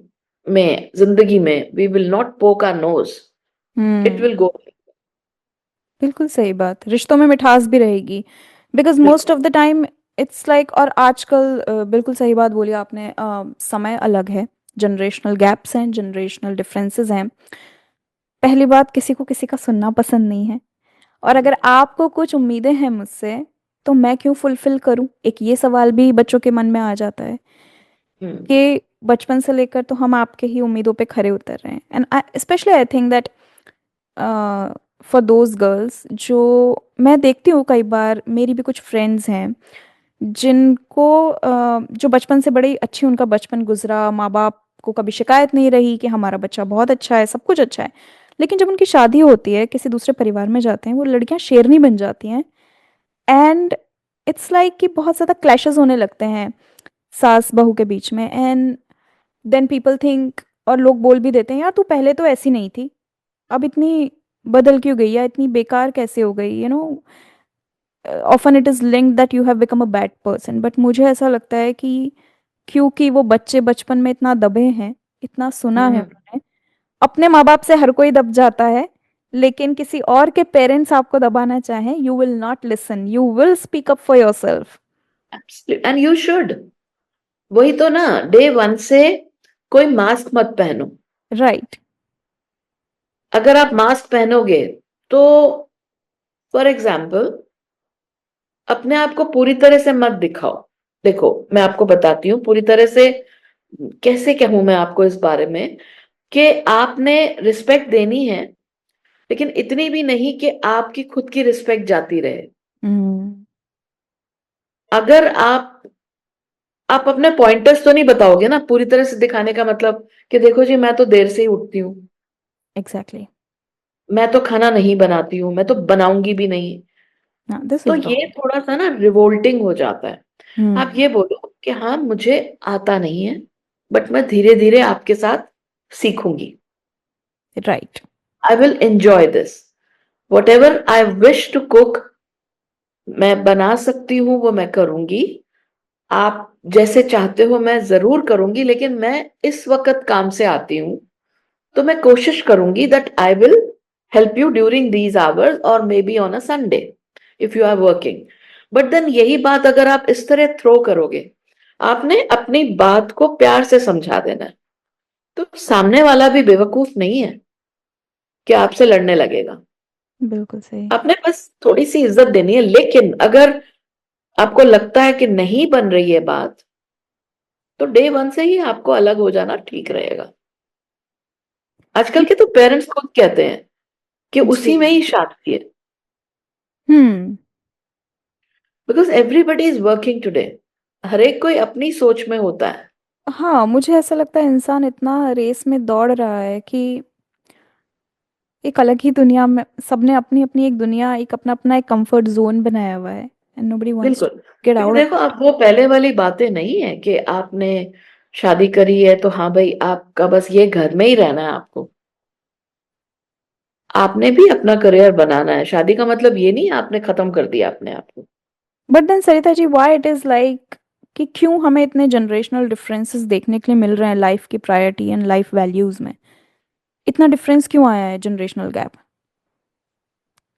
Speaker 2: में, जिंदगी में, we will not poke our nose, it
Speaker 1: hmm.
Speaker 2: Will go.
Speaker 1: बिल्कुल सही बात, रिश्तों में मिठास भी रहेगी। बिकॉज मोस्ट
Speaker 2: बिल्कुल।
Speaker 1: Of the time it's like, और आजकल बिल्कुल सही बात बोली आपने, समय अलग है, जनरेशनल गैप्स हैं, जनरेशनल डिफरेंसेस हैं। पहली बात, किसी को किसी का सुनना पसंद नहीं है। और अगर आपको कुछ उम्मीदें हैं मुझसे, तो मैं क्यों फुलफिल करूं, एक ये सवाल भी बच्चों के मन में आ जाता है
Speaker 2: हम्म।
Speaker 1: कि बचपन से लेकर तो हम आपके ही उम्मीदों पे खरे उतर रहे हैं। And specially I think that for those girls, जो मैं देखती हूँ कई बार, मेरी भी कुछ फ्रेंड्स हैं जिनको जो बचपन से बड़ी अच्छी उनका बचपन गुजरा, माँ बाप को कभी शिकायत नहीं रही कि हमारा बच्चा बहुत अच्छा है, सब कुछ अच्छा है। लेकिन जब उनकी शादी होती है, किसी दूसरे परिवार में जाते हैं, वो लड़कियां शेरनी बन जाती हैं। एंड इट्स लाइक कि बहुत ज़्यादा क्लैशेस होने लगते हैं सास बहू के बीच में। एंड देन पीपल थिंक, और लोग बोल भी देते हैं, यार तू पहले तो ऐसी नहीं थी, अब इतनी बदल क्यों गई, या इतनी बेकार कैसे हो गई, often it is linked that you have become a bad person. But मुझे ऐसा लगता है कि क्योंकि वो बच्चे बचपन में इतना दबे हैं, इतना सुना है
Speaker 2: हम्म।
Speaker 1: उन्होंने, अपने माँ बाप से हर कोई दब जाता है, लेकिन किसी और के पेरेंट्स आपको दबाना चाहें, you will not listen, you will speak up for your self.
Speaker 2: And you should. वही तो ना, डे वन से कोई मास्क मत पहनो।
Speaker 1: राइट।
Speaker 2: अगर आप मास्क पहनोगे, तो फॉर एग्जाम्पल, अपने आप को पूरी तरह से मत दिखाओ। देखो, मैं आपको बताती हूँ पूरी तरह से, कैसे कहूं मैं आपको इस बारे में, कि आपने रिस्पेक्ट देनी है, लेकिन इतनी भी नहीं कि आपकी खुद की रिस्पेक्ट जाती रहे।
Speaker 1: हम्म।
Speaker 2: अगर आप अपने पॉइंटर्स तो नहीं बताओगे ना पूरी तरह से दिखाने का मतलब, कि देखो जी मैं तो देर से ही उठती हूँ,
Speaker 1: एग्जैक्टली।
Speaker 2: मैं तो खाना नहीं बनाती हूँ, मैं तो बनाऊंगी भी नहीं।
Speaker 1: हाँ, दिस
Speaker 2: तो
Speaker 1: इज
Speaker 2: ये
Speaker 1: रॉन्ग।
Speaker 2: थोड़ा सा ना रिवोल्टिंग हो जाता है। आप
Speaker 1: हम्म।
Speaker 2: ये बोलो कि हाँ मुझे आता नहीं है, बट मैं धीरे धीरे आपके साथ सीखूंगी।
Speaker 1: Right.
Speaker 2: I will enjoy this, whatever I wish to cook, मैं बना सकती हूँ वो मैं करूंगी, आप जैसे चाहते हो मैं जरूर करूंगी, लेकिन मैं इस वक्त काम से आती हूँ तो मैं कोशिश करूंगी that I will help you during these hours और maybe on a Sunday if you are working. But then यही बात अगर आप इस तरह थ्रो करोगे, आपने अपनी बात को प्यार से समझा देना है, तो सामने वाला भी बेवकूफ नहीं है कि आपसे लड़ने लगेगा।
Speaker 1: बिल्कुल सही।
Speaker 2: आपने बस थोड़ी सी इज्जत देनी है। लेकिन अगर आपको लगता है कि नहीं बन रही है बात, तो डे वन से ही आपको अलग हो जाना ठीक रहेगा। आजकल के तो पेरेंट्स खुद कहते हैं कि
Speaker 1: जी।
Speaker 2: उसी में ही शांति है,
Speaker 1: hmm.
Speaker 2: Because everybody is working today. हर एक कोई अपनी सोच में होता है।
Speaker 1: हाँ, मुझे ऐसा लगता है इंसान इतना रेस में दौड़ रहा है कि एक अलग ही दुनिया में सबने अपनी अपनी एक दुनिया, एक अपना अपना एक कंफर्ट जोन बनाया हुआ है, एंड नोबडी वांट्स
Speaker 2: बिल्कुल,
Speaker 1: टू गेट
Speaker 2: क्योंकि
Speaker 1: आउट
Speaker 2: देखो
Speaker 1: ऑफ।
Speaker 2: अब वो पहले वाली बातें नहीं है कि आपने शादी करी है तो हाँ भाई आपका बस ये घर में ही रहना है आपको। आपने भी अपना करियर बनाना है। शादी का मतलब ये नहीं है आपने खत्म कर दिया अपने आप को।
Speaker 1: But then Sarita ji, why it is like कि क्यों हमें इतने जनरेशनल डिफरेंसेस देखने के लिए मिल रहे हैं लाइफ की प्रायोरिटी एंड लाइफ वैल्यूज में? इतना डिफरेंस क्यों आया है, जनरेशनल गैप?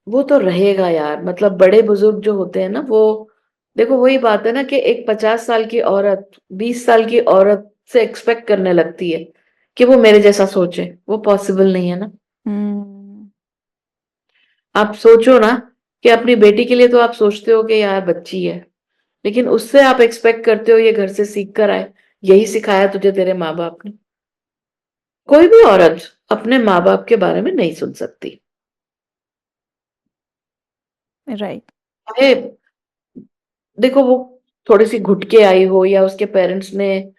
Speaker 2: वो तो रहेगा यार, मतलब बड़े बुजुर्ग जो होते हैं ना वो, देखो वही बात है ना कि एक 50 साल की औरत 20 साल की औरत से एक्सपेक्ट करने लगती है कि वो मेरे जैसा सोचे, वो पॉसिबल नहीं है ना।
Speaker 1: हम्म।
Speaker 2: आप सोचो ना कि अपनी बेटी के लिए तो आप सोचते हो कि यार बच्ची है, लेकिन उससे आप एक्सपेक्ट करते हो ये घर से सीख कर आए, यही सिखाया तुझे तेरे माँ बाप ने। कोई भी औरत अपने माँ बाप के बारे में नहीं सुन सकती।
Speaker 1: राइट।
Speaker 2: चाहे देखो वो थोड़ी सी घुट के आई हो, या उसके पेरेंट्स ने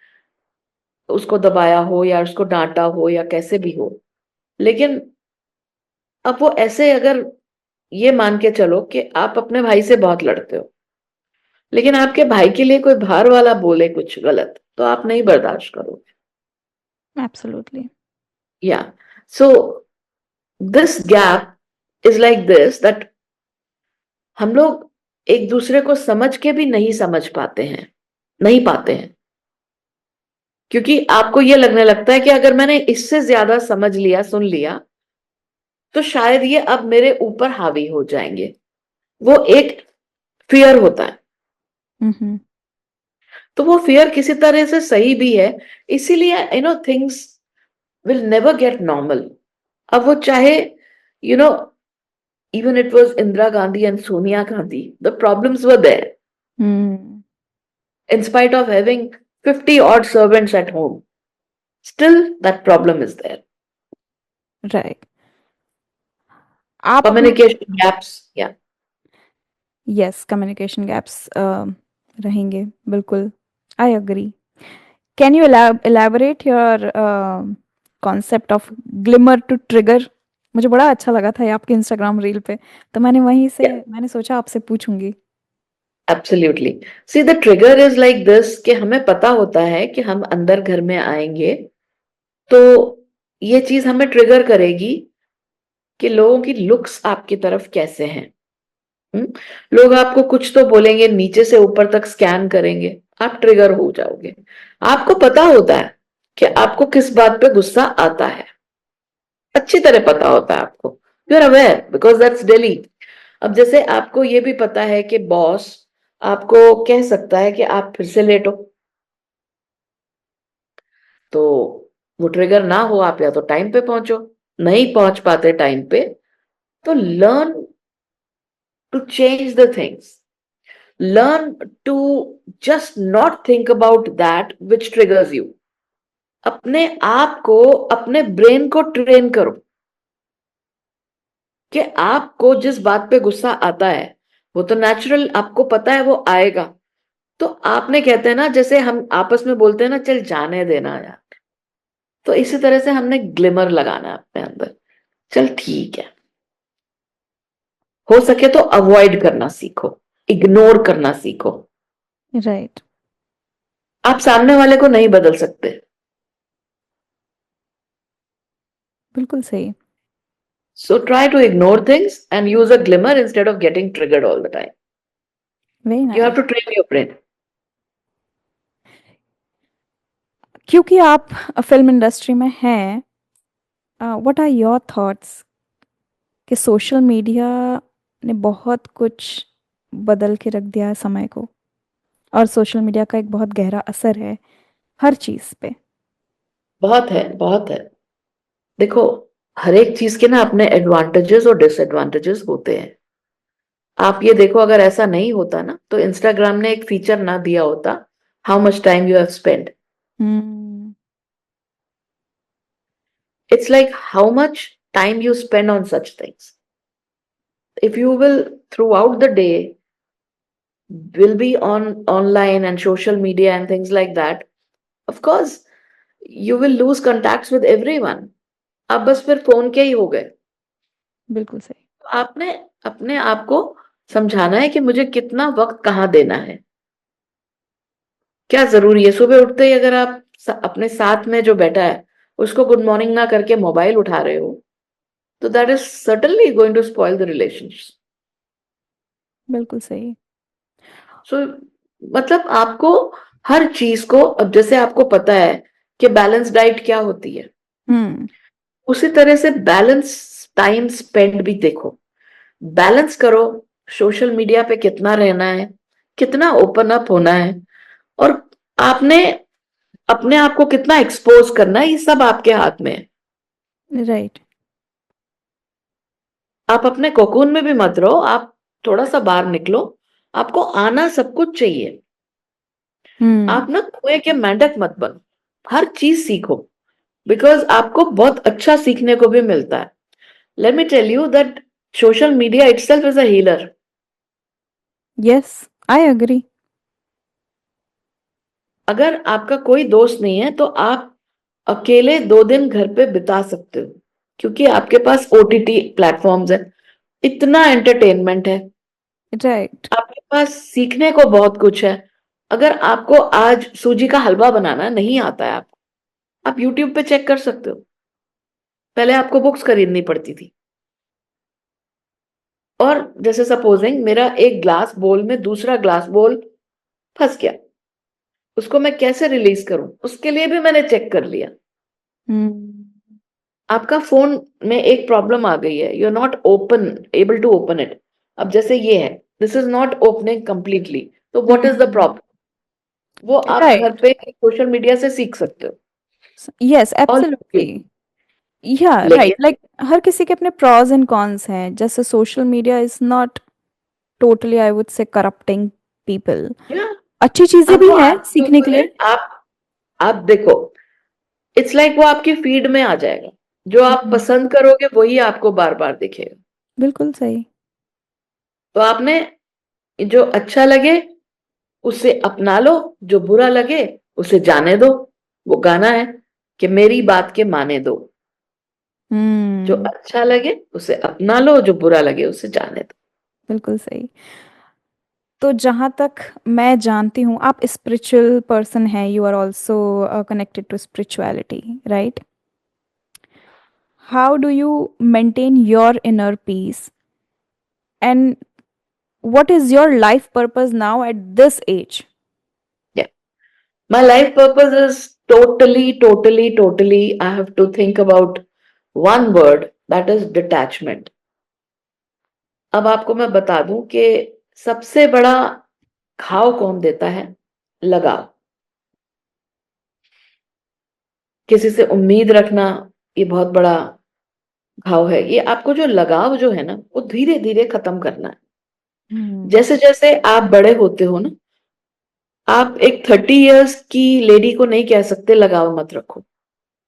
Speaker 2: उसको दबाया हो, या उसको डांटा हो, या कैसे भी हो, लेकिन अब वो ऐसे अगर ये मान के चलो कि आप अपने भाई से बहुत लड़ते हो, लेकिन आपके भाई के लिए कोई बाहर वाला बोले कुछ गलत तो आप नहीं बर्दाश्त करोगे।
Speaker 1: एब्सोल्युटली।
Speaker 2: या so this gap is like this that हम लोग एक दूसरे को समझ के भी नहीं समझ पाते हैं, नहीं पाते हैं, क्योंकि आपको ये लगने लगता है कि अगर मैंने इससे ज्यादा समझ लिया, सुन लिया, तो शायद ये अब मेरे ऊपर हावी हो जाएंगे। वो एक फियर होता है।
Speaker 1: हम्म।
Speaker 2: तो वो फियर किसी तरह से सही भी है, इसीलिए things will never get normal. अब वो चाहे you know even it was Indira Gandhi and Sonia Gandhi, the problems were there
Speaker 1: hmm.
Speaker 2: in spite of having 50 odd servants at home. Still, that problem is there.
Speaker 1: Right. आप अपने।
Speaker 2: Communication gaps. Yeah.
Speaker 1: Yes, communication gaps रहेंगे, बिल्कुल। I agree. Can you elaborate your concept of glimmer to trigger? मुझे बड़ा अच्छा लगा था ये आपके इंस्टाग्राम रील पे, तो मैंने वहीं से
Speaker 2: Yeah.
Speaker 1: मैंने सोचा आपसे पूछूंगी।
Speaker 2: Absolutely. See, the trigger is like this कि हमें पता होता है कि हम अंदर घर में आएंगे तो ये चीज हमें ट्रिगर करेगी कि लोगों की लुक्स आपकी तरफ कैसे हैं। हम्म? लोग आपको कुछ तो बोलेंगे, नीचे से ऊपर तक स्कैन करेंगे, आप ट्रिगर हो जाओगे। आपको पता होता है कि आपको किस बात पे गुस्सा आता है, अच्छी तरह पता होता है आपको। You are aware because that's daily. अब जैसे आपको ये भी पता है कि बॉस आपको कह सकता है कि आप फिर से लेट हो, तो वो ट्रिगर ना हो, आप या तो टाइम पे पहुंचो, नहीं पहुंच पाते टाइम पे, तो learn to change the things. Learn to just not think about that which triggers you. अपने आप को, अपने ब्रेन को ट्रेन करो कि आपको जिस बात पे गुस्सा आता है वो तो नेचुरल, आपको पता है वो आएगा। तो आपने कहते हैं ना, जैसे हम आपस में बोलते हैं ना, चल जाने देना यार, तो इसी तरह से हमने ग्लिमर लगाना है अपने अंदर। चल ठीक है, हो सके तो अवॉइड करना सीखो, इग्नोर करना सीखो।
Speaker 1: राइट।
Speaker 2: आप सामने वाले को नहीं बदल सकते।
Speaker 1: बिल्कुल सही।
Speaker 2: So try to ignore things and use a glimmer instead of getting triggered all the time.
Speaker 1: Very
Speaker 2: You have
Speaker 1: nice.
Speaker 2: to train your brain.
Speaker 1: क्योंकि आप फिल्म इंडस्ट्री में हैं, व्हाट आर योर थॉट्स कि सोशल मीडिया ने बहुत कुछ बदल के रख दिया है समय को, और सोशल मीडिया का एक बहुत गहरा असर है हर चीज़ पे।
Speaker 2: बहुत है, बहुत है। देखो, हर एक चीज के ना अपने एडवांटेजेस और डिसएडवांटेजेस होते हैं। आप ये देखो, अगर ऐसा नहीं होता ना तो इंस्टाग्राम ने एक फीचर ना दिया होता, how much time you have spend.
Speaker 1: Hmm.
Speaker 2: It's like how much time you spend on such things. If you will throughout the day will be on online and social media and things like that, of course you will lose contacts with everyone. आप बस फिर फोन के ही हो गए।
Speaker 1: बिल्कुल सही।
Speaker 2: तो आपने अपने आप को समझाना है कि मुझे कितना वक्त कहाँ देना है, क्या जरूरी है। सुबह उठते ही अगर आप अपने साथ में जो बैठा है उसको गुड मॉर्निंग ना करके मोबाइल उठा रहे हो, तो that is certainly going to spoil the relationship.
Speaker 1: बिल्कुल सही।
Speaker 2: सो मतलब आपको हर चीज को, अब जैसे आपको पता है कि बैलेंस डाइट क्या होती है,
Speaker 1: हम्म।
Speaker 2: उसी तरह से बैलेंस टाइम स्पेंड भी देखो, बैलेंस करो। सोशल मीडिया पे कितना रहना है, कितना ओपन अप होना है, और आपने अपने आप को कितना एक्सपोज करना है, ये सब आपके हाथ में है।
Speaker 1: राइट।
Speaker 2: आप अपने कोकून में भी मत रहो, आप थोड़ा सा बाहर निकलो। आपको आना सब कुछ चाहिए।
Speaker 1: हम्म।
Speaker 2: आप ना कुएं के मेंढक मत बनो, हर चीज सीखो, बिकॉज आपको बहुत अच्छा सीखने को भी मिलता है। Let me tell you that social media itself is a healer.
Speaker 1: Yes, I agree.
Speaker 2: अगर आपका कोई दोस्त नहीं है तो आप अकेले 2 दिन घर पे बिता सकते हो, क्योंकि आपके पास ओटीटी प्लेटफॉर्म्स है, इतना एंटरटेनमेंट है,
Speaker 1: राइट।
Speaker 2: आपके पास सीखने को बहुत कुछ है। अगर आपको आज सूजी का हलवा बनाना नहीं आता है, आप यूट्यूब पे चेक कर सकते हो। पहले आपको बुक्स खरीदनी पड़ती थी। और जैसे सपोजिंग मेरा एक ग्लास बोल में दूसरा ग्लास बोल फंस गया, उसको मैं कैसे रिलीज करूं, उसके लिए भी मैंने चेक कर लिया।
Speaker 1: हम्म।
Speaker 2: आपका फोन में एक प्रॉब्लम आ गई है, you are not open able to open it. अब जैसे ये है, this is not opening completely, तो what is the
Speaker 1: hmm.
Speaker 2: Problem? वो आप घर
Speaker 1: राइट।
Speaker 2: पे सोशल मीडिया से सीख सकते हो,
Speaker 1: यस,
Speaker 2: ऑन
Speaker 1: एब्सोल्युटली।
Speaker 2: यूट्यूब।
Speaker 1: या राइट,
Speaker 2: लेकिन
Speaker 1: लाइक हर किसी के अपने प्रॉज एंड कॉन्स हैं। जैसे social media is not totally, I would से, करप्टिंग पीपल।
Speaker 2: या
Speaker 1: अच्छी चीजें
Speaker 2: अब
Speaker 1: भी
Speaker 2: वो
Speaker 1: हैं
Speaker 2: आपके
Speaker 1: सीखने के
Speaker 2: ऊपर है।
Speaker 1: लिए।
Speaker 2: आप देखो, इट्स लाइक वो आपकी फीड में आ जाएगा, जो आप
Speaker 1: हम्म।
Speaker 2: पसंद करोगे वही आपको बार बार दिखेगा।
Speaker 1: बिल्कुल सही।
Speaker 2: तो आपने जो अच्छा लगे उसे अपना लो, जो बुरा लगे उसे जाने दो। वो गाना है कि मेरी बात के माने दो। जो
Speaker 1: हम्म।
Speaker 2: अच्छा लगे उसे अपना लो, जो बुरा लगे उसे जाने दो।
Speaker 1: बिल्कुल सही। तो जहाँ तक मैं जानती हूँ, आप स्पिरिचुअल पर्सन हैं, you are also connected to spirituality, right? How do you maintain your inner peace, and what is your life purpose now at this age?
Speaker 2: Yeah. My life purpose is totally, I have to think about one word, that is detachment. अब आपको मैं बता दूं कि सबसे बड़ा घाव कौन देता है? लगाव। किसी से उम्मीद रखना, ये बहुत बड़ा घाव है। ये आपको जो लगाव जो है ना, वो धीरे धीरे खत्म करना है।
Speaker 1: Hmm.
Speaker 2: जैसे जैसे आप बड़े होते हो ना, आप एक 30 इयर्स की लेडी को नहीं कह सकते लगाव मत रखो।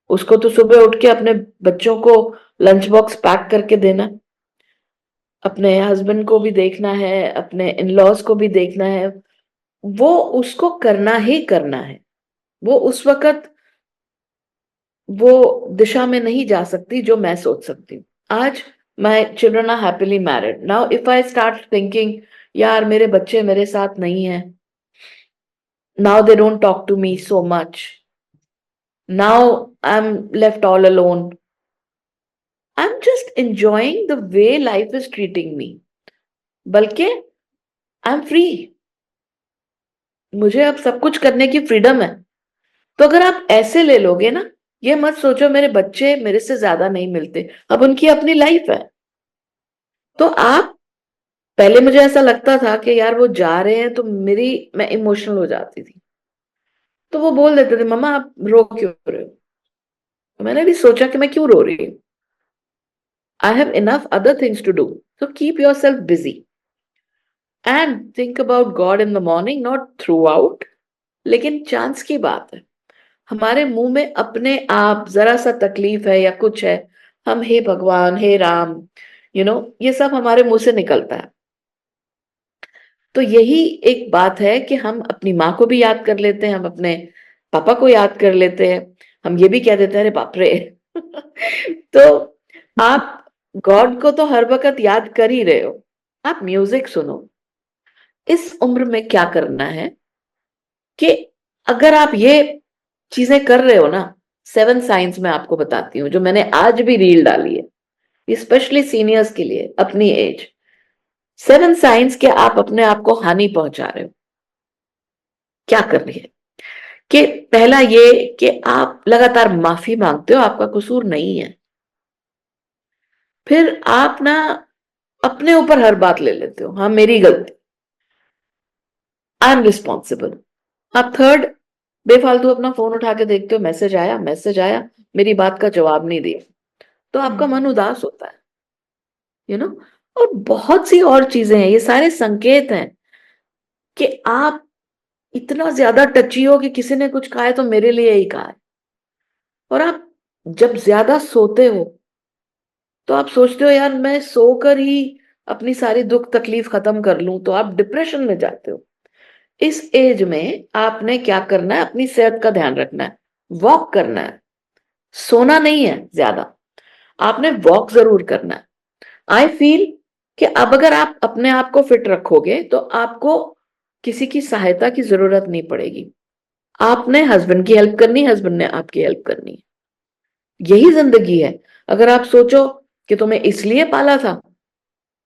Speaker 2: उसको तो सुबह उठ के अपने बच्चों को लंच बॉक्स पैक करके देना, अपने हस्बैंड को भी देखना है, अपने इन लॉज को भी देखना है। वो उसको करना ही करना है। वो उस वक्त वो दिशा में नहीं जा सकती जो मैं सोच सकती हूँ। आज my children are happily married. Now if I start thinking यार मेरे बच्चे मेरे साथ नहीं है, now they don't talk to me so much, now I am left all alone, I am just enjoying the way life is treating me, बल्कि आई एम फ्री। मुझे अब सब कुछ करने की फ्रीडम है। तो अगर आप ऐसे ले लोगे ना, ये मत सोचो मेरे बच्चे मेरे से ज्यादा नहीं मिलते, अब उनकी अपनी लाइफ है। तो आप, पहले मुझे ऐसा लगता था कि यार वो जा रहे हैं तो मैं इमोशनल हो जाती थी। तो वो बोल देते थे मम्मा आप रो क्यों रहे हो। तो मैंने भी सोचा कि मैं क्यों रो रही हूँ, I have enough other things to do, so keep yourself busy and think about God in the morning, not throughout. लेकिन चांस की बात है, हमारे मुंह में अपने आप जरा सा तकलीफ है या कुछ है, हम हे भगवान हे राम, ये सब हमारे मुंह से निकलता है। तो यही एक बात है कि हम अपनी माँ को भी याद कर लेते हैं, हम अपने पापा को याद कर लेते हैं, हम ये भी कह देते हैं अरे बाप रे। तो आप गॉड को तो हर वक्त याद कर ही रहे हो, आप म्यूजिक सुनो। इस उम्र में क्या करना है कि अगर आप ये चीजें कर रहे हो ना, 7 साइंस में आपको बताती हूँ जो मैंने आज भी रील डाली है, स्पेशली सीनियर्स के लिए अपनी एज। 7 साइंस के आप अपने आप को हानि पहुंचा रहे हो। क्या कर रही है कि पहला ये कि आप लगातार माफी मांगते हो, आपका कसूर नहीं है। फिर आप ना अपने ऊपर हर बात ले लेते हो, हाँ मेरी गलती, आई एम रिस्पॉन्सिबल। आप थर्ड, बेफालतू अपना फोन उठा के देखते हो, मैसेज आया, मेरी बात का जवाब नहीं दिया, तो आपका मन उदास होता है, यू नो। और बहुत सी और चीजें हैं, ये सारे संकेत हैं कि आप इतना ज्यादा टची हो कि किसी ने कुछ कहा है तो मेरे लिए ही कहा है। और आप जब ज्यादा सोते हो तो आप सोचते हो यार मैं सोकर ही अपनी सारी दुख तकलीफ खत्म कर लूं, तो आप डिप्रेशन में जाते हो। इस एज में आपने क्या करना है, अपनी सेहत का ध्यान रखना है, वॉक करना है, सोना नहीं है ज्यादा, आपने वॉक जरूर करना है। आई फील कि अब अगर आप अपने आप को फिट रखोगे तो आपको किसी की सहायता की जरूरत नहीं पड़ेगी। आपने हस्बैंड की हेल्प करनी, हस्बैंड ने आपकी हेल्प करनी, यही जिंदगी है। अगर आप सोचो कि तुम्हें इसलिए पाला था,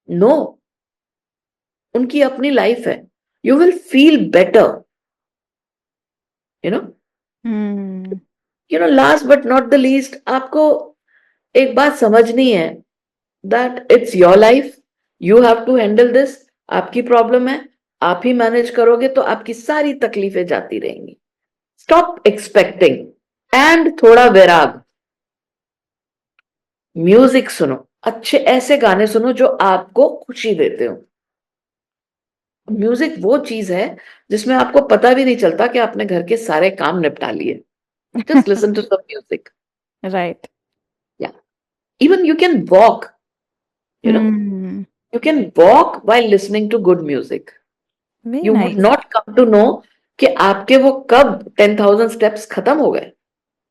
Speaker 2: नो, उनकी अपनी लाइफ है, you will feel better, you know.
Speaker 1: Hmm.
Speaker 2: Last but not the least, आपको एक बात समझनी है, that it's your life, you have to handle this. आपकी प्रॉब्लम है, आप ही मैनेज करोगे तो आपकी सारी तकलीफें जाती रहेंगी। स्टॉप एक्सपेक्टिंग एंड थोड़ा वैराग, म्यूजिक सुनो, अच्छे ऐसे गाने सुनो जो आपको खुशी देते हो। म्यूजिक वो चीज है जिसमें आपको पता भी नहीं चलता कि आपने घर के सारे काम निपटा लिए। Just listen to some music,
Speaker 1: right.
Speaker 2: या even you can walk, you know,
Speaker 1: hmm.
Speaker 2: You can walk while listening to good music.
Speaker 1: Very
Speaker 2: you would
Speaker 1: nice.
Speaker 2: Not come to know कि आपके वो कब 10,000 स्टेप्स खत्म हो गए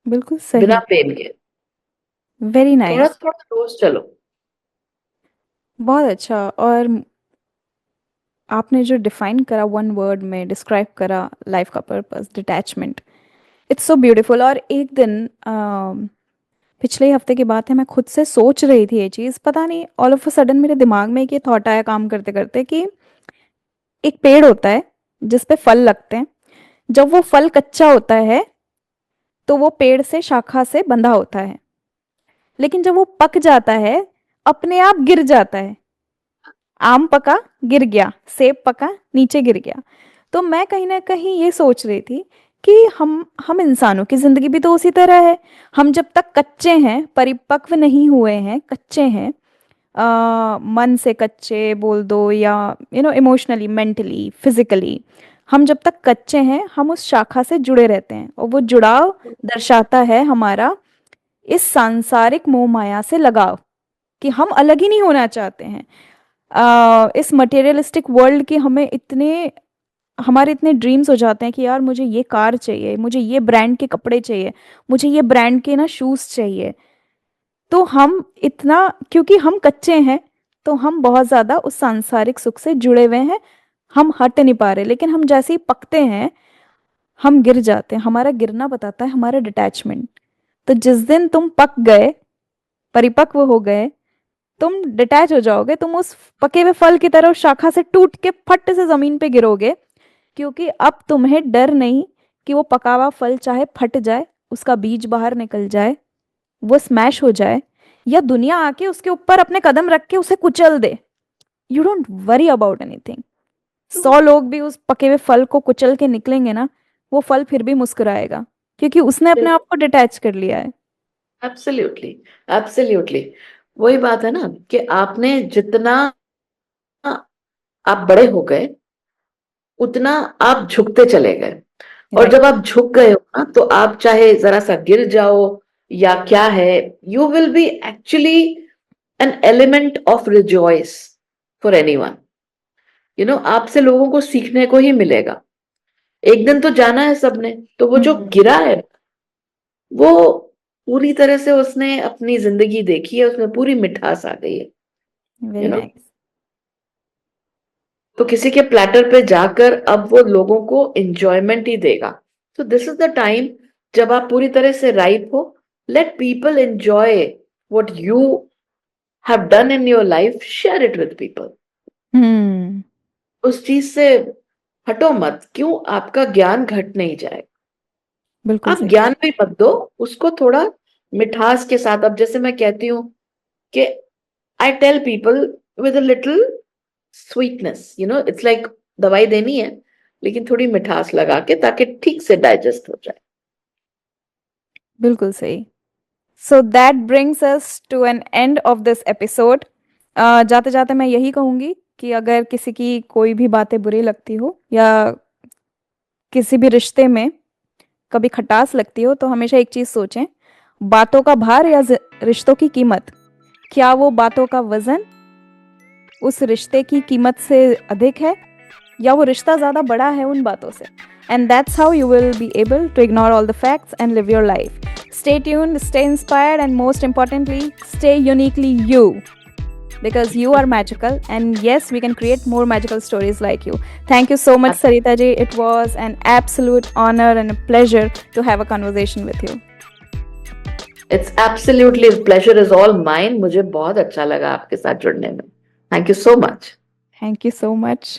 Speaker 1: बिल्कुल
Speaker 2: बिना
Speaker 1: सही।
Speaker 2: पेन के।
Speaker 1: वेरी
Speaker 2: थोड़ा
Speaker 1: नाइस।
Speaker 2: थोड़ा रोज चलो।
Speaker 1: बहुत अच्छा। और आपने जो डिफाइन करा, वन वर्ड में डिस्क्राइब करा लाइफ का purpose, detachment, it's so beautiful. और एक दिन पिछले ही हफ्ते की बात है, मैं खुद से सोच रही थी ये चीज़, पता नहीं ऑल ऑफ अ सडन मेरे दिमाग में एक ये थॉट आया काम करते करते कि एक पेड़ होता है जिस पे फल लगते हैं। जब वो फल कच्चा होता है तो वो पेड़ से शाखा से बंधा होता है, लेकिन जब वो पक जाता है अपने आप गिर जाता है। आम पका, गिर गया, सेब पका, नीचे गिर गया। तो मैं कहीं ना कहीं ये सोच रही थी कि हम इंसानों की जिंदगी भी तो उसी तरह है। हम जब तक कच्चे हैं, परिपक्व नहीं हुए हैं, कच्चे हैं, मन से कच्चे बोल दो या इमोशनली, मेंटली, फिजिकली, हम जब तक कच्चे हैं हम उस शाखा से जुड़े रहते हैं, और वो जुड़ाव दर्शाता है हमारा इस सांसारिक मोह माया से लगाव, कि हम अलग ही नहीं होना चाहते हैं। इस मटेरियलिस्टिक वर्ल्ड के हमें इतने, हमारे इतने ड्रीम्स हो जाते हैं कि यार मुझे ये कार चाहिए, मुझे ये ब्रांड के कपड़े चाहिए, मुझे ये ब्रांड के ना शूज़ चाहिए। तो हम इतना, क्योंकि हम कच्चे हैं, तो हम बहुत ज़्यादा उस सांसारिक सुख से जुड़े हुए हैं, हम हट नहीं पा रहे। लेकिन हम जैसे ही पकते हैं हम गिर जाते हैं, हमारा गिरना बताता है हमारा डिटैचमेंट। तो जिस दिन तुम पक गए, परिपक्व हो गए, तुम डिटैच हो जाओगे, तुम उस पके हुए फल की तरह उस शाखा से टूट के फट से जमीन पे गिरोगे, क्योंकि अब तुम्हें डर नहीं कि वो पका हुआ फल चाहे फट जाए, उसका बीज बाहर निकल जाए, वो स्मैश हो जाए, या दुनिया आके उसके ऊपर अपने कदम रख के उसे कुचल दे। You don't worry about anything. 100 लोग भी उस पके हुए फल को कुचल के निकलेंगे ना, वो फल फिर भी मुस्कुराएगा, क्योंकि उसने अपने आप को डिटैच कर लिया है।
Speaker 2: Absolutely, absolutely. वही बात है ना कि आपने जितना आप बड़े हो गए उतना आप झुकते चले गए। और
Speaker 1: राइट।
Speaker 2: जब आप झुक गए हो ना, तो आप चाहे जरा सा गिर जाओ या क्या है, you will B actually an element of rejoice for anyone. आपसे लोगों को सीखने को ही मिलेगा। एक दिन तो जाना है सबने, तो वो जो गिरा है वो पूरी तरह से उसने अपनी जिंदगी देखी है, उसमें पूरी मिठास आ गई है। You
Speaker 1: very
Speaker 2: know
Speaker 1: nice.
Speaker 2: तो किसी के प्लेटर पे जाकर अब वो लोगों को एंजॉयमेंट ही देगा। तो दिस इज द टाइम जब आप पूरी तरह से राइप हो। Let people enjoy what you have done in your life, share it with people.
Speaker 1: Hmm.
Speaker 2: उस चीज से हटो मत, क्यों आपका ज्ञान घट नहीं जाए।
Speaker 1: बिल्कुल
Speaker 2: आप
Speaker 1: सही।
Speaker 2: ज्ञान भी मत दो, उसको थोड़ा मिठास के साथ। अब जैसे मैं कहती हूँ कि I tell people with a little sweetness, it's like दवाई देनी है लेकिन थोड़ी मिठास लगा के, ताकि ठीक से डाइजेस्ट हो जाए।
Speaker 1: बिल्कुल सही। So that brings us to an end of this episode. जाते जाते मैं यही कहूँगी कि अगर किसी की कोई भी बातें बुरी लगती हो, या किसी भी रिश्ते में कभी खटास लगती हो, तो हमेशा एक चीज़ सोचें, बातों का भार या रिश्तों की कीमत। क्या वो बातों का वजन उस रिश्ते की कीमत से अधिक है, या वो रिश्ता ज़्यादा बड़ा है उन बातों से? And that's how you will be able to ignore all the facts and live your life. Stay tuned, stay inspired, and most importantly, stay uniquely you. Because you are magical, and yes, we can create more magical stories like you. Thank you so much, Sarita ji. It was an absolute honor and a pleasure to have a conversation with you.
Speaker 2: It's absolutely, pleasure is all mine. मुझे बहुत अच्छा लगा आपके साथ जुड़ने में। Thank you so much.
Speaker 1: Thank you so much.